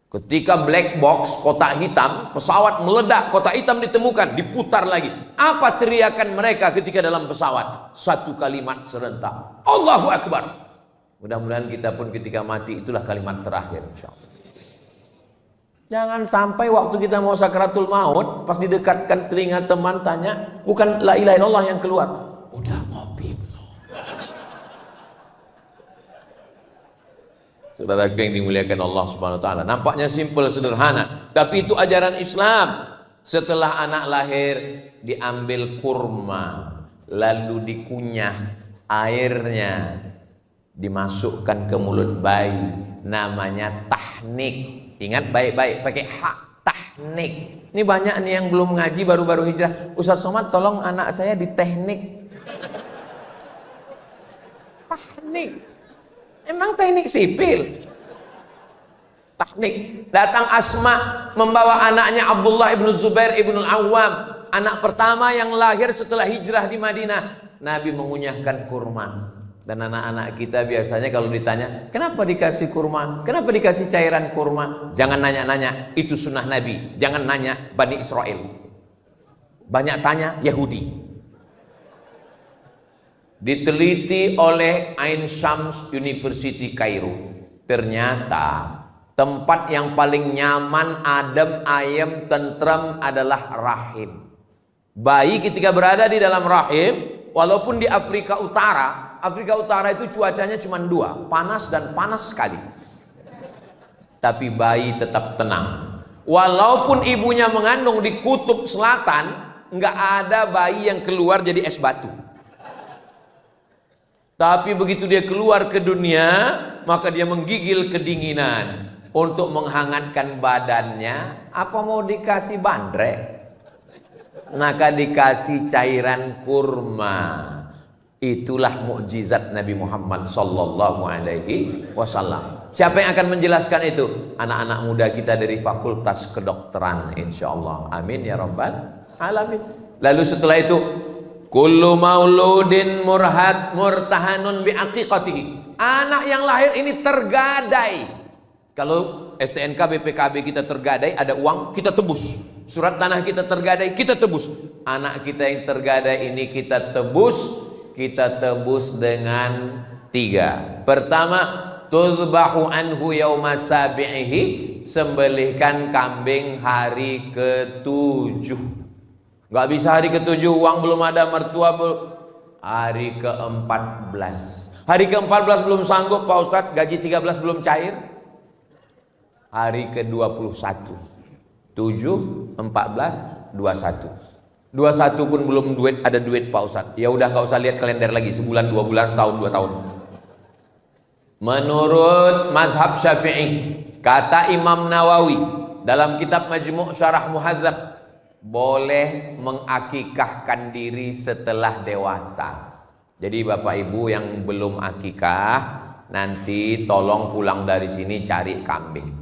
Ketika black box, kotak hitam, pesawat meledak, kotak hitam ditemukan, diputar lagi. Apa teriakan mereka ketika dalam pesawat? Satu kalimat serentak, Allahu Akbar. Mudah-mudahan kita pun ketika mati itulah kalimat terakhir insyaallah. Jangan sampai waktu kita mau sakratul maut, pas didekatkan telinga teman tanya, bukan la ilaha illallah yang keluar. Udah ngopi belum? Saudara yang dimuliakan Allah Subhanahu wa taala. Nampaknya simpel sederhana, tapi itu ajaran Islam. Setelah anak lahir, diambil kurma, lalu dikunyah airnya, dimasukkan ke mulut bayi, namanya tahnik. Ingat baik-baik, pakai hak, tahnik. Ini banyak nih yang belum ngaji, baru-baru hijrah. Ustaz Somad tolong anak saya di teknik. Tahnik, emang teknik sipil? Tahnik. Datang Asma membawa anaknya Abdullah ibnu Zubair ibnu Awam, anak pertama yang lahir setelah hijrah di Madinah. Nabi mengunyahkan kurma. Dan anak-anak kita biasanya kalau ditanya, kenapa dikasih kurma? Kenapa dikasih cairan kurma? Jangan nanya-nanya, itu sunnah Nabi. Jangan nanya Bani Israel. Banyak tanya Yahudi. Diteliti oleh Ain Shams University Kairo. Ternyata tempat yang paling nyaman, adem, ayem, tentrem adalah rahim. Bayi ketika berada di dalam rahim, walaupun di Afrika Utara itu cuacanya cuma dua, panas dan panas sekali. Tapi bayi tetap tenang. Walaupun ibunya mengandung di kutub selatan, nggak ada bayi yang keluar jadi es batu. Tapi begitu dia keluar ke dunia, maka dia menggigil kedinginan. Untuk menghangatkan badannya, apa mau dikasih bandrek? Maka dikasih cairan kurma. Itulah mukjizat Nabi Muhammad sallallahu alaihi wasallam. Siapa yang akan menjelaskan itu? Anak-anak muda kita dari Fakultas Kedokteran, insyaallah. Amin ya rabbal alamin. Lalu setelah itu, kullu mauludin murtahanun bi aqiqatihi. Anak yang lahir ini tergadai. Kalau STNK BPKB kita tergadai, ada uang, kita tebus. Surat tanah kita tergadai, kita tebus. Anak kita yang tergadai ini kita tebus dengan 3. Pertama, tuzbahu anhu yauma sabi'ihi, sembelihkan kambing hari ke-7. Gak bisa hari ke-7, uang belum ada, mertua belum. Hari ke-14. Hari ke-14 belum sanggup Pak Ustadz, gaji 13 belum cair. Hari ke-21. 7, 14, 21. 21 pun belum ada duit Pak Ustadz. Ya udah nggak usah lihat kalender lagi, sebulan, 2 bulan, setahun, 2 tahun. Menurut mazhab Syafi'i, kata Imam Nawawi dalam kitab Majmu' Syarah Muhadzab, boleh mengakikahkan diri setelah dewasa. Jadi Bapak Ibu yang belum akikah, nanti tolong pulang dari sini cari kambing.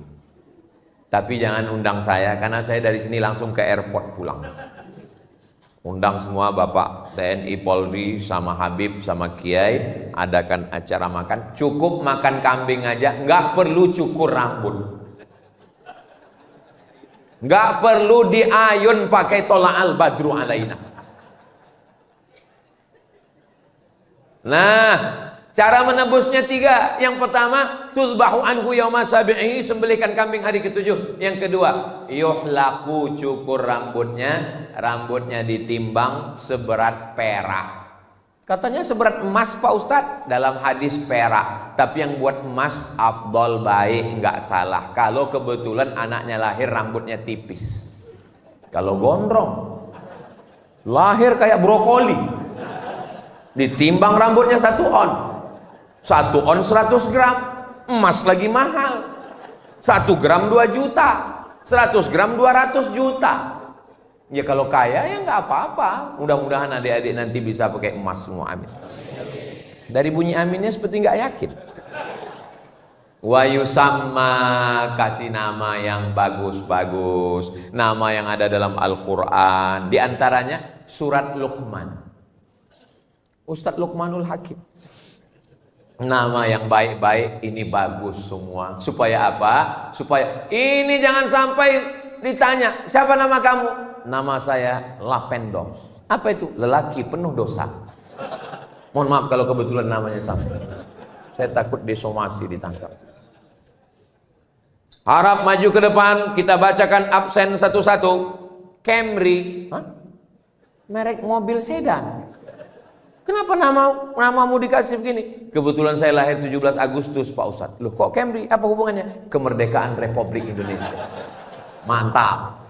Tapi jangan undang saya, karena saya dari sini langsung ke airport pulang. Undang semua Bapak TNI, Polri, sama Habib, sama Kiai, adakan acara makan. Cukup makan kambing aja, nggak perlu cukur rambut, nggak perlu diayun pakai tola'al badru alaina. Nah, cara menebusnya 3. Yang pertama, tuzbahu anhu yauma sabi'ihi, sembelihkan kambing hari ke-7. Yang kedua, yuhlaku, cukur rambutnya ditimbang seberat perak. Katanya seberat emas Pak Ustadz, dalam hadis perak. Tapi yang buat emas afdol, baik, nggak salah. Kalau kebetulan anaknya lahir rambutnya tipis. Kalau gondrong, lahir kayak brokoli, ditimbang rambutnya 1 on. 1 on 100 gram, emas lagi mahal. 1 gram 2 juta, 100 gram 200 juta. Ya kalau kaya ya nggak apa-apa. Mudah-mudahan adik-adik nanti bisa pakai emas semua, amin. Dari bunyi aminnya seperti nggak yakin. Wa yusamma, kasih nama yang bagus-bagus, nama yang ada dalam Al-Quran. Di antaranya surat Luqman, Ustadz Luqmanul Hakim. Nama yang baik-baik ini bagus semua. Supaya apa? Supaya ini jangan sampai ditanya, siapa nama kamu? Nama saya Lapendos. Apa itu? Lelaki penuh dosa. Mohon maaf kalau kebetulan namanya sama. Saya takut disomasi, ditangkap. Harap maju ke depan, kita bacakan absen satu-satu. Camry, merek mobil sedan. Kenapa namamu dikasih begini? Kebetulan saya lahir 17 Agustus Pak Ustadz. Loh kok Camry? Apa hubungannya? Kemerdekaan Republik Indonesia. Mantap.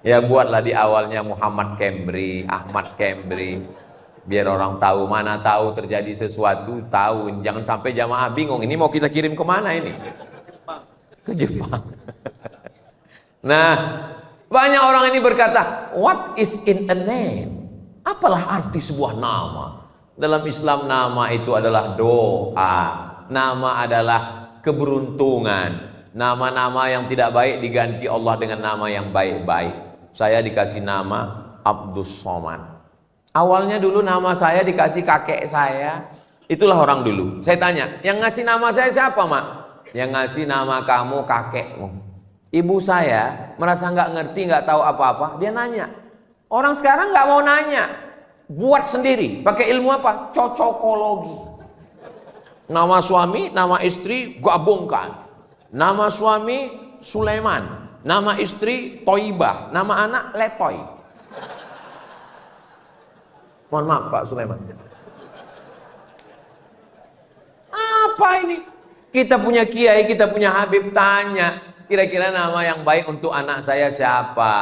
Ya buatlah di awalnya Muhammad Camry, Ahmad Camry. Biar orang tahu, mana tahu terjadi sesuatu, tahu. Jangan sampai jamaah bingung, ini mau kita kirim kemana ini? Ke Jepang. Nah, banyak orang ini berkata, what is in a name? Apalah arti sebuah nama? Dalam Islam nama itu adalah doa. Nama adalah keberuntungan. Nama-nama yang tidak baik diganti Allah dengan nama yang baik-baik. Saya dikasih nama Abdus Somad. Awalnya dulu nama saya dikasih kakek saya. Itulah orang dulu. Saya tanya, yang ngasih nama saya siapa, Mak? Yang ngasih nama kamu kakekmu. Ibu saya merasa nggak ngerti, nggak tahu apa-apa. Dia nanya. Orang sekarang nggak mau nanya. Buat sendiri. Pakai ilmu apa? Cocokologi. Nama suami, nama istri gabungkan. Nama suami Sulaiman, nama istri Toibah, nama anak Letoy. Mohon maaf Pak Sulaiman. Apa ini? Kita punya kiai, kita punya habib, tanya kira-kira nama yang baik untuk anak saya siapa?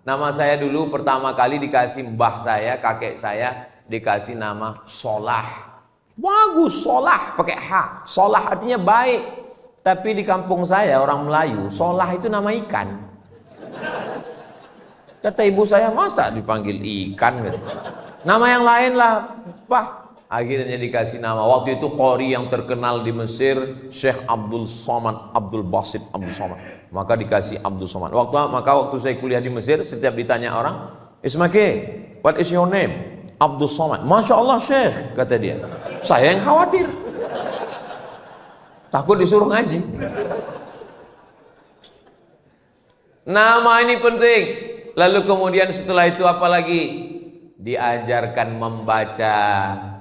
Nama saya dulu pertama kali dikasih mbah saya, kakek saya dikasih nama Solah. Bagus, Solah pakai H. Solah artinya baik. Tapi di kampung saya orang Melayu, Solah itu nama ikan. Kata ibu saya, masa dipanggil ikan gitu. Nama yang lain lah, Pak. Akhirnya dikasih nama. Waktu itu qori yang terkenal di Mesir, Syekh Abdul Somad, Abdul Basit Abdul Somad. Maka dikasih Abdul Somad. Waktu saya kuliah di Mesir, setiap ditanya orang, Ismake, what is your name? Abdul Somad. Masya Allah Syekh, kata dia. Saya yang khawatir. Takut disuruh ngaji. Nama ini penting. Lalu kemudian setelah itu apa lagi? Diajarkan membaca.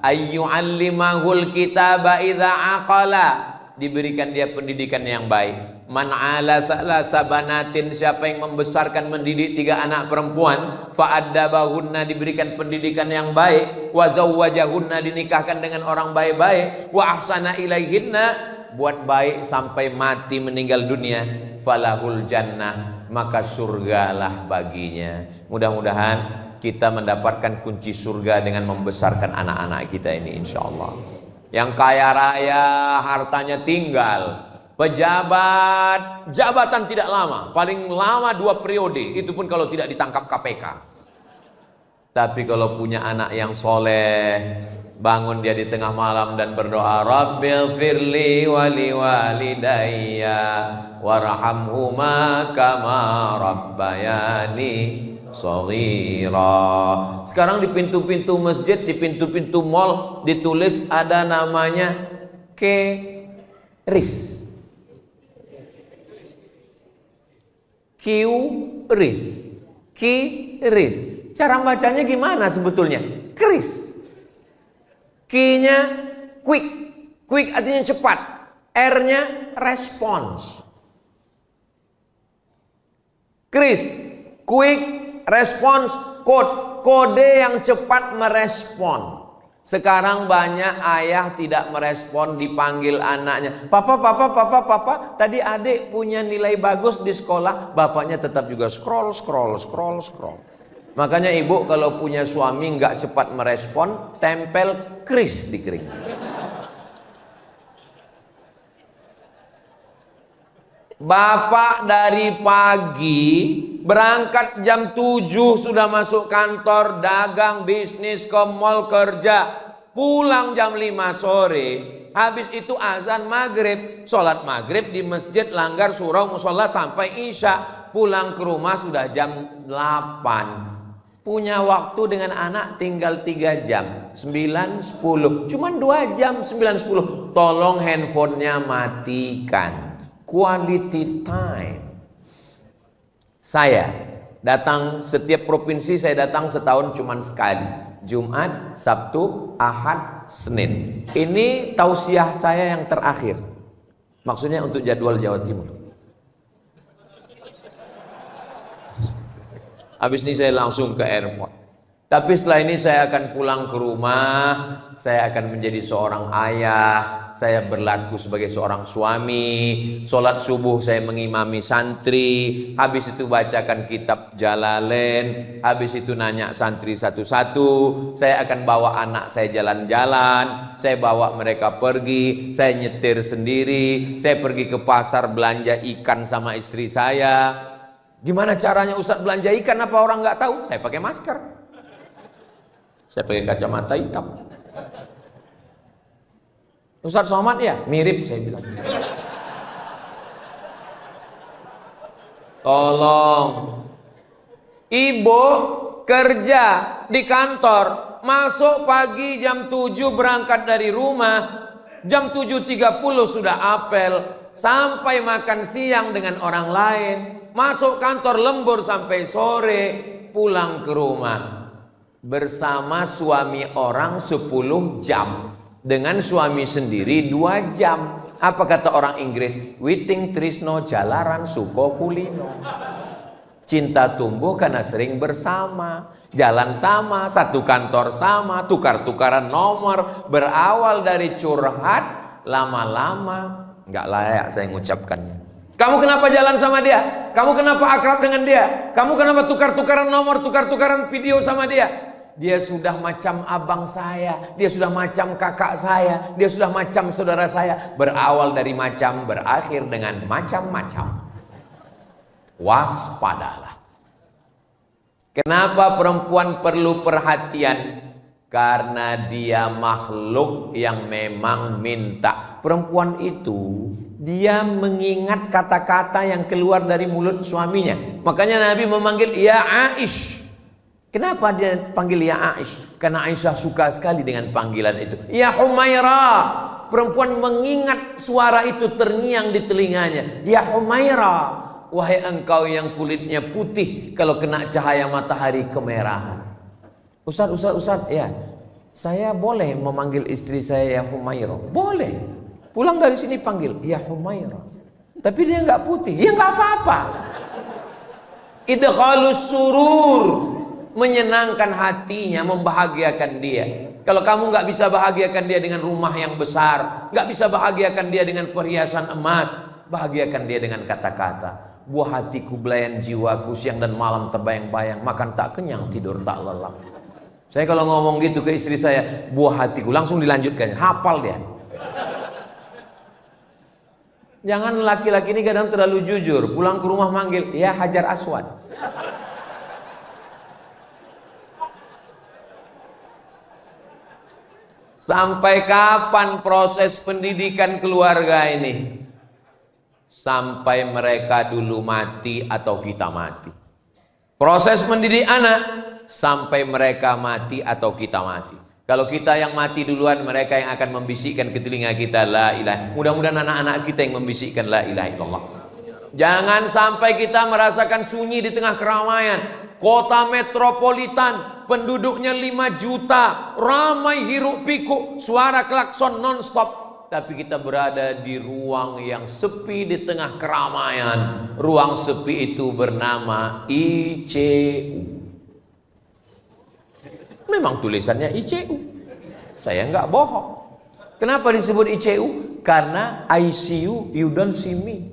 Ayyu'allimahul kitaba idza aqala. Diberikan dia pendidikan yang baik. Man ala salasa banatin, siapa yang membesarkan mendidik 3 anak perempuan, fa'addabahunna, diberikan pendidikan yang baik, wa zawwajahunna, dinikahkan dengan orang baik-baik, wa ahsana ilaihinna, buat baik sampai mati meninggal dunia, falahul jannah, maka surgalah baginya. Mudah-mudahan kita mendapatkan kunci surga dengan membesarkan anak-anak kita ini, insya Allah. Yang kaya raya hartanya tinggal, pejabat jabatan tidak lama, paling lama 2 periode, itu pun kalau tidak ditangkap KPK. Tapi kalau punya anak yang soleh, bangun dia di tengah malam dan berdoa, Rabbil firli wali walidayya warhamhuma kama rabbayani shaghira. Sekarang di pintu-pintu masjid, di pintu-pintu mall ditulis ada namanya QRIS. QRIS. QRIS. Cara bacanya gimana sebetulnya? Kris. Q-nya quick. Quick artinya cepat. R-nya response. Kris. Quick response code. Kode yang cepat merespon. Sekarang banyak ayah tidak merespon, dipanggil anaknya, papa, tadi adik punya nilai bagus di sekolah, bapaknya tetap juga scroll. Makanya ibu kalau punya suami nggak cepat merespon, tempel kris di kering. Bapak dari pagi berangkat jam 7 sudah masuk kantor, dagang, bisnis, ke mall, kerja, pulang jam 5 sore. Habis itu azan maghrib, sholat maghrib di masjid, langgar surau musola sampai isya, pulang ke rumah sudah jam 8. Punya waktu dengan anak tinggal 3 jam, 9, 10, cuman 2 jam, 9, 10. Tolong handphonenya matikan. Quality time. Saya datang setiap provinsi, saya datang setahun cuman sekali. Jumat, Sabtu, Ahad, Senin. Ini tausiah saya yang terakhir. Maksudnya untuk jadwal Jawa Timur. Habis ini saya langsung ke airport. Tapi setelah ini saya akan pulang ke rumah, saya akan menjadi seorang ayah, saya berlaku sebagai seorang suami, sholat subuh saya mengimami santri, habis itu bacakan kitab Jalalain, habis itu nanya santri satu-satu, saya akan bawa anak saya jalan-jalan, saya bawa mereka pergi, saya nyetir sendiri, saya pergi ke pasar belanja ikan sama istri saya. Gimana caranya Ustadz belanja ikan, apa orang nggak tahu? Saya pakai masker. Saya pakai kacamata hitam. Ustadz Somad ya? Mirip, saya bilang. Tolong. Ibu kerja di kantor, masuk pagi jam 7 berangkat dari rumah, jam 7.30 sudah apel, sampai makan siang dengan orang lain, masuk kantor lembur sampai sore, pulang ke rumah. Bersama suami orang 10 jam, dengan suami sendiri 2 jam. Apa kata orang Inggris? Witing trisno jalaran suko kulino. Cinta tumbuh karena sering bersama, jalan sama, satu kantor sama, tukar-tukaran nomor, berawal dari curhat, lama-lama nggak layak saya mengucapkannya. Kamu kenapa jalan sama dia? Kamu kenapa akrab dengan dia? Kamu kenapa tukar-tukaran nomor, tukar-tukaran video sama dia? Dia sudah macam abang saya, dia sudah macam kakak saya, dia sudah macam saudara saya. Berawal dari macam, berakhir dengan macam-macam. Waspadalah. Kenapa perempuan perlu perhatian? Karena dia makhluk yang memang minta. Perempuan itu dia mengingat kata-kata yang keluar dari mulut suaminya. Makanya Nabi memanggil ya Aish. Kenapa dia panggil ya Aish? Karena Aisyah suka sekali dengan panggilan itu. Ya Humaira. Perempuan mengingat suara itu terngiang di telinganya. Ya Humaira. Wahai engkau yang kulitnya putih, kalau kena cahaya matahari kemerahan. Ustaz, ya. Saya boleh memanggil istri saya ya Humaira? Boleh. Pulang dari sini panggil ya Humaira. Tapi dia nggak putih. Ya nggak apa-apa. Idkhalus surur. Menyenangkan hatinya, membahagiakan dia. Kalau kamu nggak bisa bahagiakan dia dengan rumah yang besar, nggak bisa bahagiakan dia dengan perhiasan emas, bahagiakan dia dengan kata-kata. Buah hatiku belayan jiwaku, siang dan malam terbayang-bayang, makan tak kenyang, tidur tak lelap. Saya kalau ngomong gitu ke istri saya, buah hatiku, langsung dilanjutkan, hafal dia. Jangan laki-laki ini kadang terlalu jujur, pulang ke rumah manggil ya Hajar Aswad. Sampai kapan proses pendidikan keluarga ini? Sampai mereka dulu mati atau kita mati. Proses mendidik anak sampai mereka mati atau kita mati. Kalau kita yang mati duluan, mereka yang akan membisikkan ke telinga kita la ilaha. Mudah-mudahan anak-anak kita yang membisikkan la ilaha illallah. Jangan sampai kita merasakan sunyi di tengah keramaian. Kota metropolitan, penduduknya 5 juta, ramai hiruk pikuk, suara klakson non-stop. Tapi kita berada di ruang yang sepi di tengah keramaian. Ruang sepi itu bernama ICU. Memang tulisannya ICU. Saya nggak bohong. Kenapa disebut ICU? Karena ICU, you don't see me.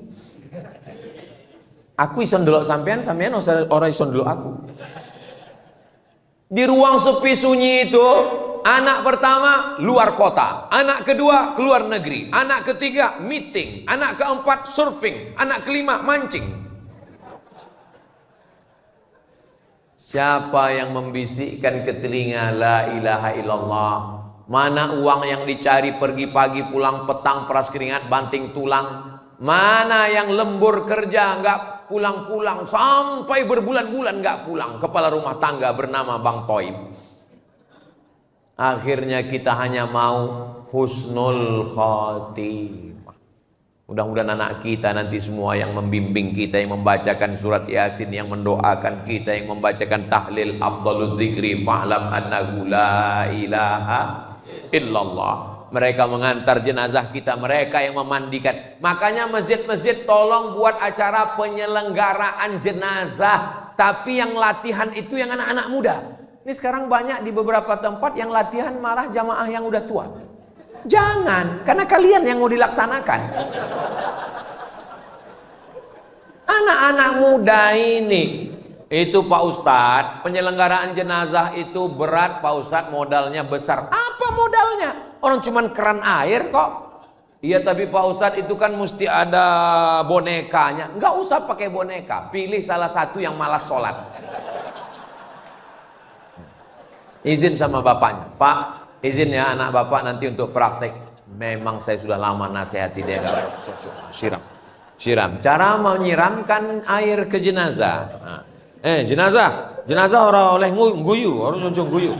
Aku ison delok sampean, sampean ora ison delok aku. Di ruang sepi sunyi itu, anak pertama luar kota, anak kedua keluar negeri, anak ketiga meeting, anak keempat surfing, anak kelima mancing. Siapa yang membisikkan ke telinga la ilaha illallah? Mana uang yang dicari pergi pagi pulang petang peras keringat banting tulang? Mana yang lembur kerja nggak pulang-pulang sampai berbulan-bulan nggak pulang, kepala rumah tangga bernama Bang Toib. Akhirnya kita hanya mau husnul khotimah. Mudah-mudahan anak kita nanti semua yang membimbing kita, yang membacakan surat Yasin, yang mendoakan kita, yang membacakan tahlil afdhalul dzikri fa'lam annahu la ilaha illallah. Mereka mengantar jenazah kita, mereka yang memandikan. Makanya masjid-masjid tolong buat acara penyelenggaraan jenazah. Tapi yang latihan itu yang anak-anak muda. Ini sekarang banyak di beberapa tempat yang latihan malah jamaah yang udah tua. Jangan, karena kalian yang mau dilaksanakan. Anak-anak muda ini, itu Pak Ustadz, penyelenggaraan jenazah itu berat Pak Ustadz, modalnya besar. Apa modalnya? Orang cuman keran air kok. Iya tapi Pak Ustadz itu kan mesti ada bonekanya. Nggak usah pakai boneka, pilih salah satu yang malas sholat. Izin sama bapaknya, Pak, izin ya anak bapak nanti untuk praktek. Memang saya sudah lama nasihati dia, nggak cocok. Siram. Cara menyiramkan air ke jenazah. Nah, jenazah orang oleh guyu, orang langsung guyu.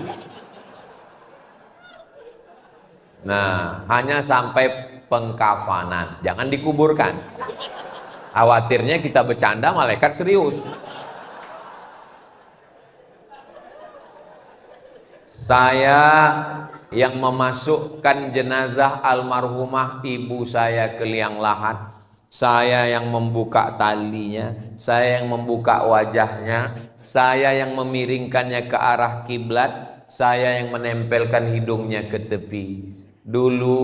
Nah, hanya sampai pengkafanan, jangan dikuburkan. Khawatirnya kita bercanda, malaikat serius. Saya yang memasukkan jenazah almarhumah ibu saya ke liang lahat. Saya yang membuka talinya, saya yang membuka wajahnya, saya yang memiringkannya ke arah kiblat, saya yang menempelkan hidungnya ke tepi. Dulu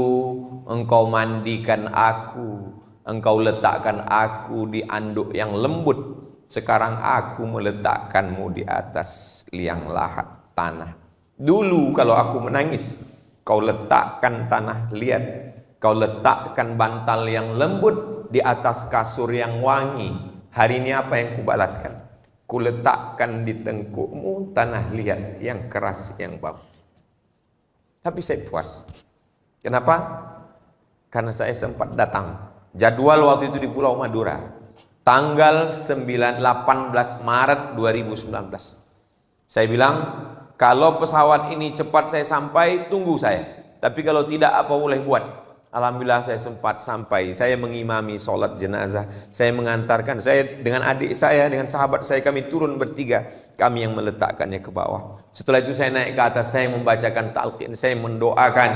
engkau mandikan aku, engkau letakkan aku di anduk yang lembut. Sekarang aku meletakkanmu di atas liang lahat tanah. Dulu kalau aku menangis, kau letakkan tanah liat, kau letakkan bantal yang lembut di atas kasur yang wangi. Hari ini apa yang kubalaskan? Kuletakkan di tengkukmu tanah liat yang keras, yang bau. Tapi saya puas. Kenapa? Karena saya sempat datang. Jadwal waktu itu di Pulau Madura, tanggal 18 Maret 2019. Saya bilang, kalau pesawat ini cepat saya sampai, tunggu saya. Tapi kalau tidak, apa boleh buat? Alhamdulillah saya sempat sampai. Saya mengimami sholat jenazah. Saya mengantarkan, saya dengan adik saya, dengan sahabat saya, kami turun bertiga. Kami yang meletakkannya ke bawah. Setelah itu saya naik ke atas, saya membacakan talqin, saya mendoakan.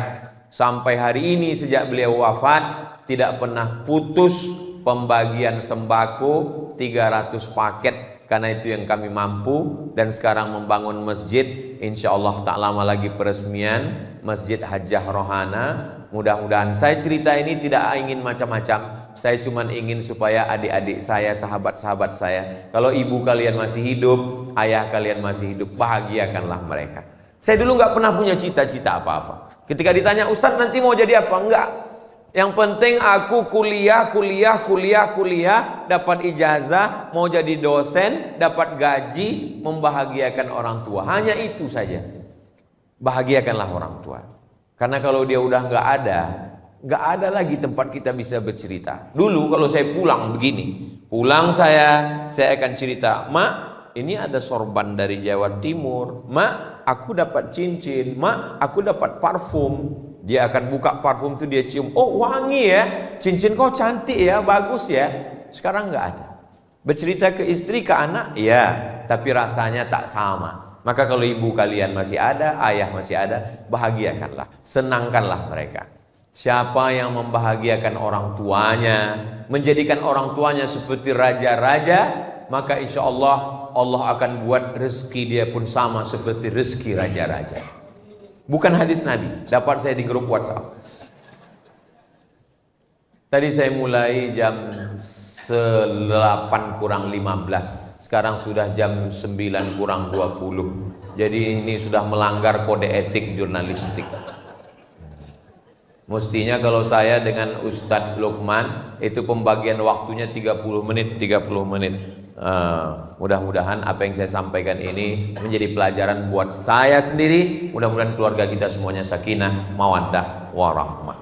Sampai hari ini sejak beliau wafat, tidak pernah putus pembagian sembako 300 paket. Karena itu yang kami mampu. Dan sekarang membangun masjid. Insya Allah tak lama lagi peresmian Masjid Hajjah Rohana. Mudah-mudahan, saya cerita ini tidak ingin macam-macam. Saya cuma ingin supaya adik-adik saya, sahabat-sahabat saya, kalau ibu kalian masih hidup, ayah kalian masih hidup, bahagiakanlah mereka. Saya dulu nggak pernah punya cita-cita apa-apa. Ketika ditanya, Ustadz nanti mau jadi apa? Enggak. Yang penting aku kuliah, dapat ijazah, mau jadi dosen, dapat gaji, membahagiakan orang tua. Hanya itu saja. Bahagiakanlah orang tua. Karena kalau dia udah nggak ada lagi tempat kita bisa bercerita. Dulu kalau saya pulang begini, saya akan cerita, Mak, ini ada sorban dari Jawa Timur. Mak, aku dapat cincin. Mak, aku dapat parfum. Dia akan buka parfum itu, dia cium. Oh, wangi ya. Cincin kau cantik ya, bagus ya. Sekarang nggak ada. Bercerita ke istri, ke anak, iya. Tapi rasanya tak sama. Maka kalau ibu kalian masih ada, ayah masih ada, bahagiakanlah, senangkanlah mereka. Siapa yang membahagiakan orang tuanya, menjadikan orang tuanya seperti raja-raja, maka insya Allah, Allah akan buat rezeki dia pun sama seperti rezeki raja-raja. Bukan hadis Nabi, dapat saya di grup WhatsApp. Tadi saya mulai jam 8 kurang 15. Sekarang sudah jam 9 kurang 20. Jadi ini sudah melanggar kode etik jurnalistik. Mestinya kalau saya dengan Ustadz Lukman itu pembagian waktunya 30 menit. Mudah-mudahan apa yang saya sampaikan ini menjadi pelajaran buat saya sendiri. Mudah-mudahan keluarga kita semuanya sakinah, mawaddah, warahmah.